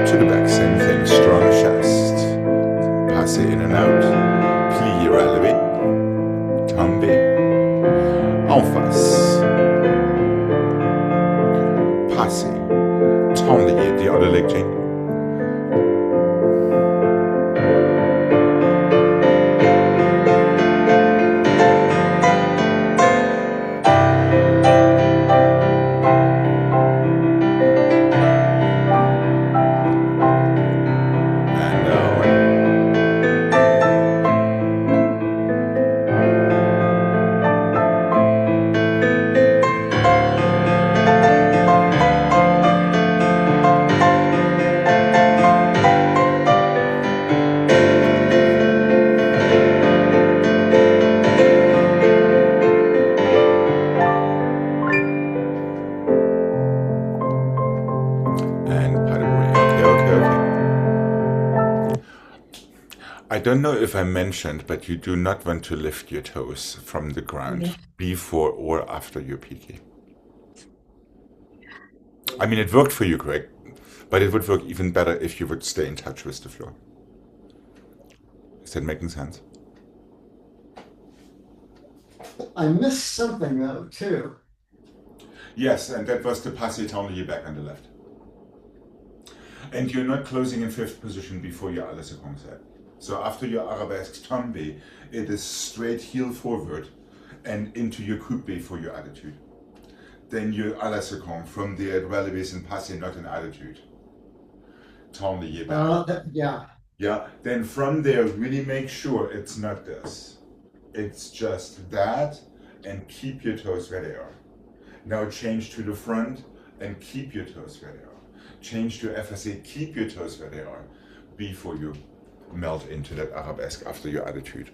To the back, same thing. Strong chest. Passe in and out. Plié relevé. Tombe. En face. Passe. Tonlier, the other leg change. I don't know if I mentioned, but you do not want to lift your toes from the ground before or after your PK. I mean, it worked for you, Greg, but it would work even better if you would stay in touch with the floor. Is that making sense? I missed something though, too. Yes, and that was the passe Tonlier back on the left. And you're not closing in fifth position before your à la seconde set. So after your arabesque tombe, it is straight heel forward and into your coupe for your attitude. Then your à la seconde from there at relevés and passé, not an attitude. Tendez back. Yeah. Yeah, then from there, really make sure it's not this. It's just that, and keep your toes where they are. Now change to the front and keep your toes where they are. Change to FSA, keep your toes where they are before you melt into that arabesque after your attitude.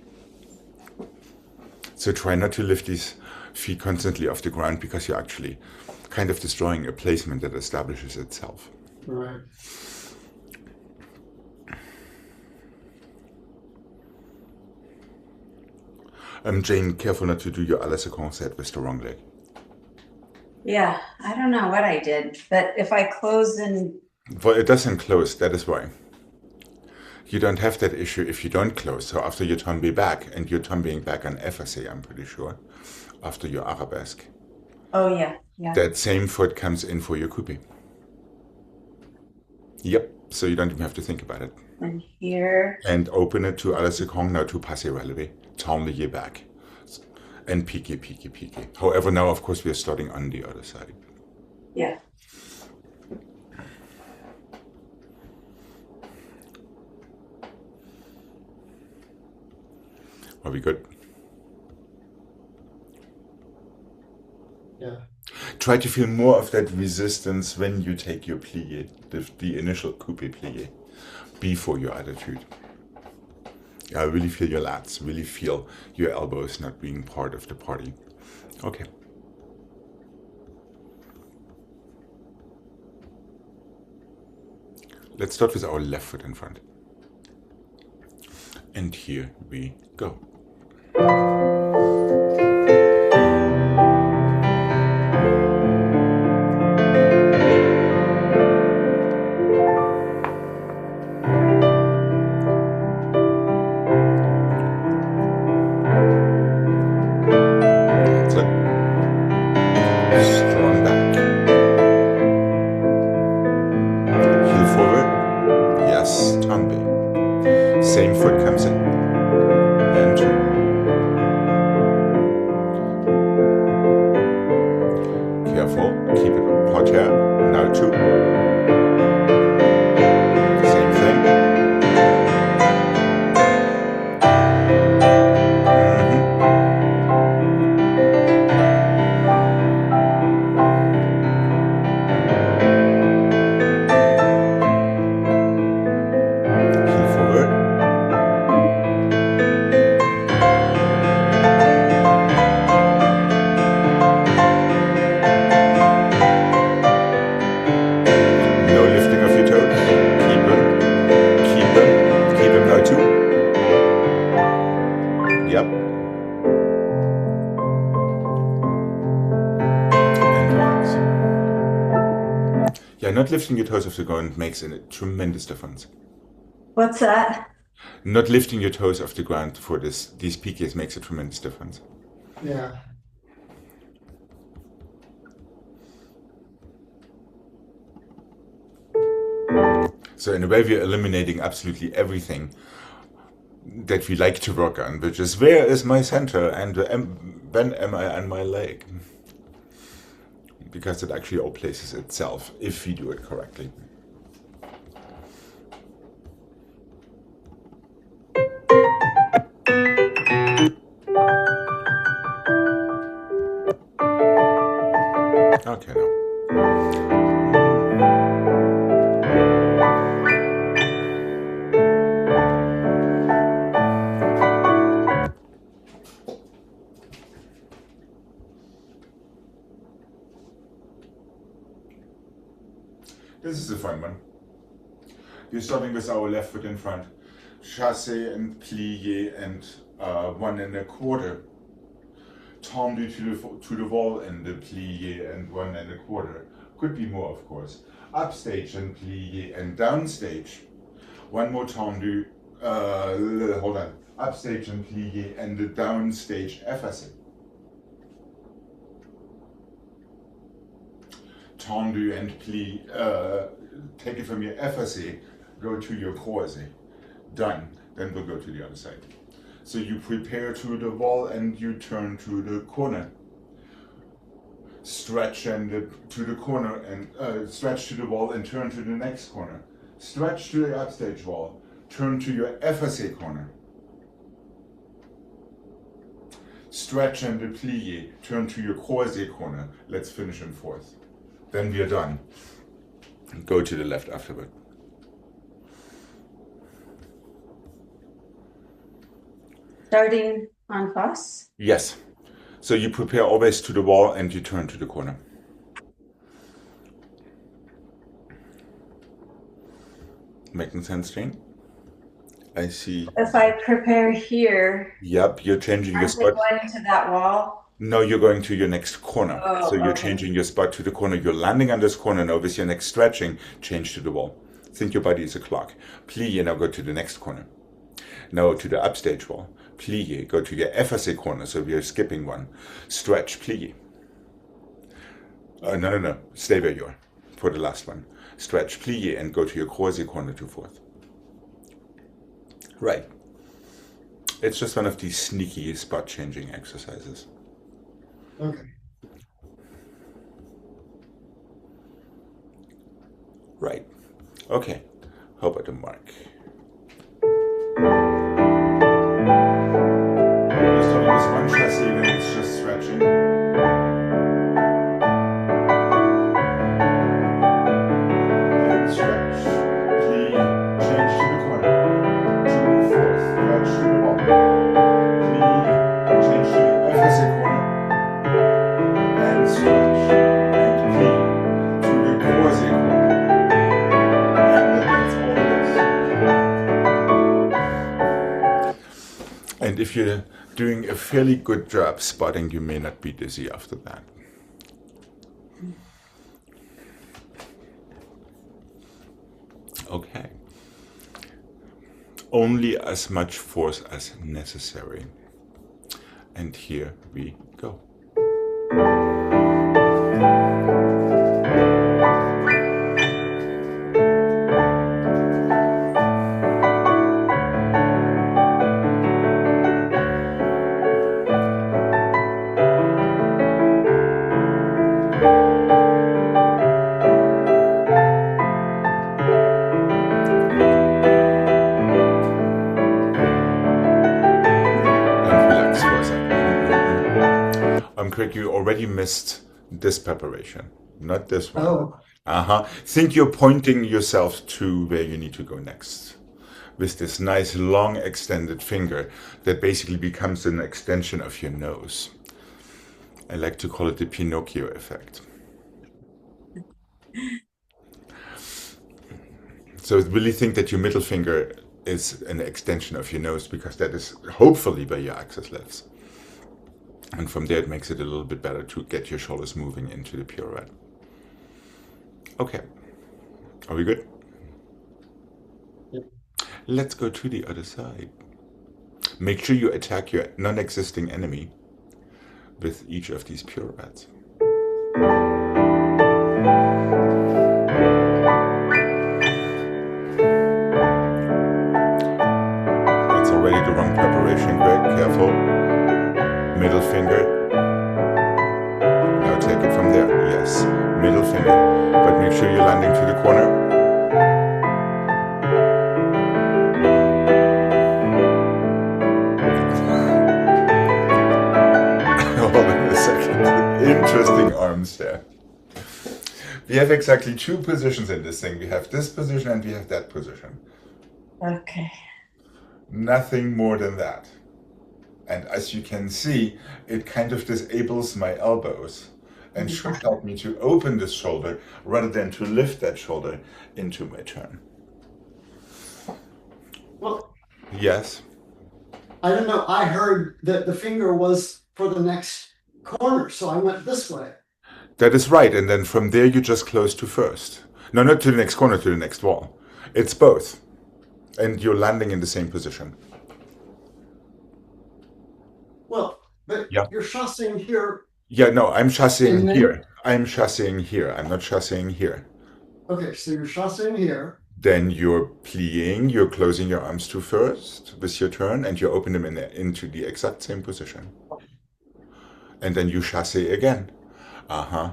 So try not to lift these feet constantly off the ground because you're actually kind of destroying a placement that establishes itself. Right. Jane, careful not to do your à la seconde set with the wrong leg. Yeah, I don't know what I did, but if I close and Well, it doesn't close, that is why. You don't have that issue if you don't close. So after you tombe back, and you're tombeing back on FSA, I'm pretty sure, after your arabesque, oh yeah, yeah. that same foot comes in for your coupe. Yep, so you don't even have to think about it. And here, And open it to à la seconde, now to passé relevé, tombe back, and pique, pique, pique. However, now of course we are starting on the other side. yeah. Are we good? Yeah. Try to feel more of that resistance when you take your plie, the initial coupe plie, before your attitude. Yeah, really feel your lats, really feel your elbows not being part of the party. Okay. Let's start with our left foot in front. And here we go. Same foot comes in. And two. Careful, keep it potter. Now two. Same thing. Heel forward. No lifting of your toes. Keep them. Keep them. Keep them now too. Yep. And relax. Yeah, not lifting your toes off the ground makes a tremendous difference. What's that? Not lifting your toes off the ground for these piques makes a tremendous difference. Yeah. So in a way, we're eliminating absolutely everything that we like to work on, which is where is my center and when am I on my leg? Because it actually all places itself if we do it correctly. Okay, now. This is a fun one. We're starting with our left foot in front. Chassé and plié and 1 1/4. Tendu to the wall and the plié and 1 1/4. Could be more, of course. Upstage and plié and downstage. One more tendu. Hold on. Upstage and plié and the downstage effacé. Tendu and plie, take it from your effacé, go to your croisé. Done. Then we'll go to the other side. So you prepare to the wall and you turn to the corner. Stretch to the corner and stretch to the wall and turn to the next corner. Stretch to the upstage wall. Turn to your effacé corner. Stretch and plie. Turn to your croisé corner. Let's finish in fourth. Then we are done. Go to the left afterward. Starting en face. Yes. So you prepare always to the wall and you turn to the corner. Making sense, Jane? I see. If I prepare here, Yep, you're changing your aren't they spot. going to that wall? No, you're going to your next corner. Oh, So you're okay. changing your spot to the corner. You're landing on this corner now with your next stretching, change to the wall. Think your body is a clock. Plie, now go to the next corner. Now to the upstage wall. Plie, go to your effacé corner, so we are skipping one. Stretch, plie. No. Stay where you are for the last one. Stretch, plie, and go to your croisé corner to fourth. Right. It's just one of these sneaky spot changing exercises. Okay. Right. Okay. How about the mark? You're starting with one chassis, then it's just stretching. Then stretch. Plie. Change to the corner. To fourth. Stretch to the wall. Plie. Change to the effacé corner. And stretch. And plie. To the croisé corner. And if you're doing a fairly good job spotting, you may not be dizzy after that. Okay. Only as much force as necessary. And here we go. Craig, you already missed this preparation, not this one. Oh, Think you're pointing yourself to where you need to go next with this nice long extended finger that basically becomes an extension of your nose. I like to call it the Pinocchio effect. So really think that your middle finger is an extension of your nose because that is hopefully where your axis lives. And from there, it makes it a little bit better to get your shoulders moving into the pirouette. Okay. Are we good? Yep. Let's go to the other side. Make sure you attack your non-existing enemy with each of these pirouettes. That's already the wrong preparation, Greg. Careful. Middle finger. Now take it from there. Yes, middle finger. But make sure you're landing to the corner. Hold on a second. Interesting arms there. We have exactly two positions in this thing. We have this position and we have that position. Okay. Nothing more than that. And as you can see, it kind of disables my elbows and should help me to open this shoulder rather than to lift that shoulder into my turn. well, Yes. I don't know. I heard that the finger was for the next corner, so I went this way. That is right. And then from there, you just close to first. No, not to the next corner, to the next wall. It's both. And you're landing in the same position. Well, but Yeah. you're chassing here. Yeah, no, I'm chassing And then- here. I'm chassing here. I'm not chassing here. Okay, so you're chassing here. Then you're plying, you're closing your arms to first with your turn, and you open them into the exact same position. And then you chasse again. Uh-huh.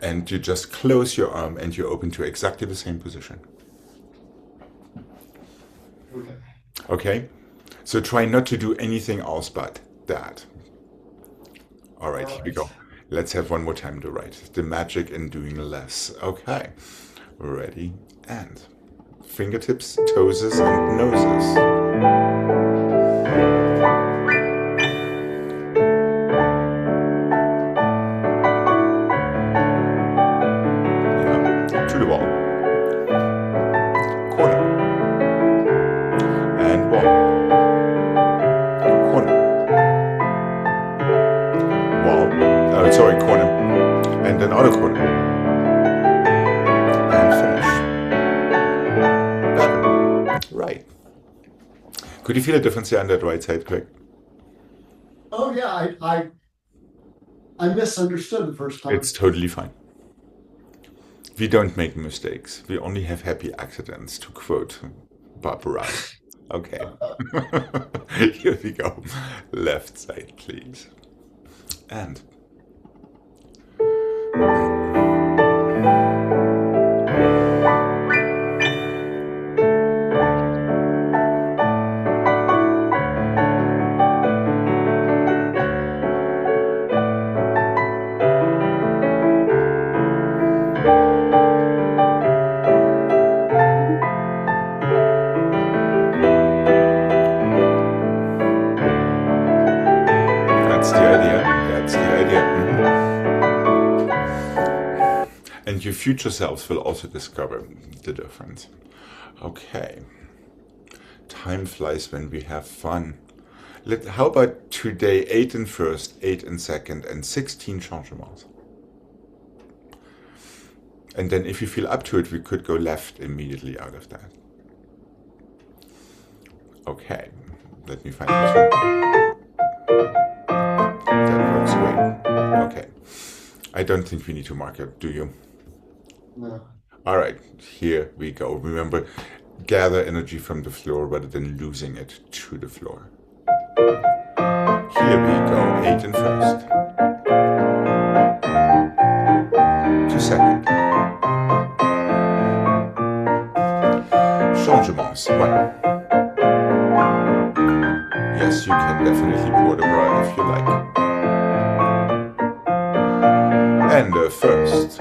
And you just close your arm and you open to exactly the same position. Okay. Okay? So try not to do anything else but that. All right, here we go. Let's have one more time to write. The magic in doing less. Okay. Ready, and fingertips, toeses, and noses. Yeah, to the wall. Corner. And wall. Corner. Wall. Oh, sorry, corner. And then other corner. And finish. Better. Right. Could you feel a difference here on that right side, Craig? Oh yeah, I misunderstood the first time. It's totally fine. We don't make mistakes. We only have happy accidents, to quote Barbara. Okay. Here we go. Left side, please. And. That's the idea. That's the idea. And your future selves will also discover the difference. Okay. Time flies when we have fun. How about today 8 in first, 8 in second, and 16 changements? And then if you feel up to it, we could go left immediately out of that. Okay. Let me find this one. That works great. Okay. I don't think we need to mark it, do you? No. All right, here we go. Remember, gather energy from the floor rather than losing it to the floor. Here we go. 8 in first. 2 second. Changements. 1. Yes, you can definitely pour the bra if you like. And first.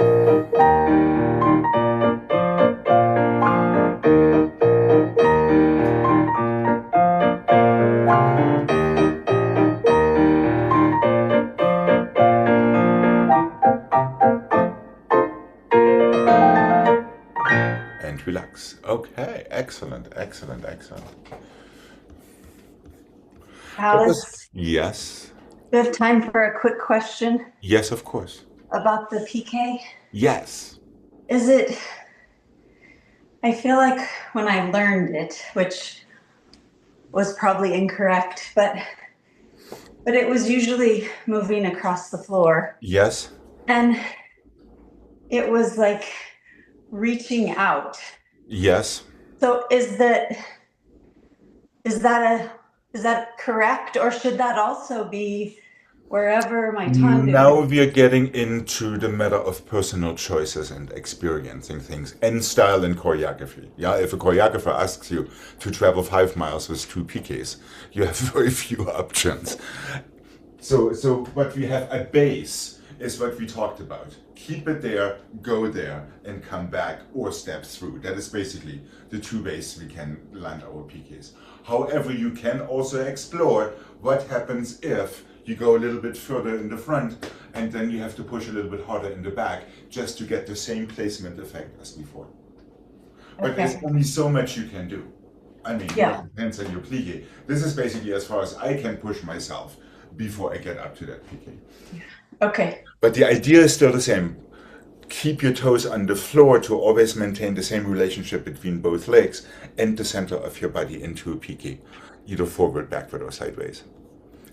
And relax. Okay, excellent, excellent, excellent. Alice, Yes. we have time for a quick question Yes, of course. about the PK. Yes. Is it, I feel like when I learned it, which was probably incorrect, but it was usually moving across the floor. Yes. And it was like reaching out. Yes. So is that correct, or should that also be wherever my tongue Now we are getting into the matter of personal choices and experiencing things and style and choreography. Yeah, if a choreographer asks you to travel 5 miles with 2 PKs, you have very few options. So what we have at base is what we talked about. Keep it there, go there, and come back or step through. That is basically the 2 ways we can land our PKs. However, you can also explore what happens if you go a little bit further in the front and then you have to push a little bit harder in the back just to get the same placement effect as before. But Okay. there's only so much you can do. I mean, Yeah. it depends on your plie. This is basically as far as I can push myself before I get up to that PK. Okay. But the idea is still the same. Keep your toes on the floor to always maintain the same relationship between both legs and the center of your body into a PK, either forward, backward, or sideways.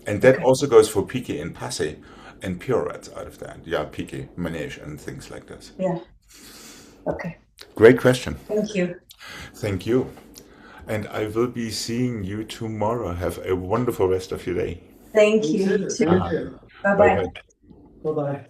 And that also goes for PK and passe and pirouettes out of that. Yeah, PK, manège, and things like this. Yeah. Okay. Great question. Thank you. Thank you. And I will be seeing you tomorrow. Have a wonderful rest of your day. Thank Me you. too. You too. Thank you. Bye bye. Bye bye. Bye bye.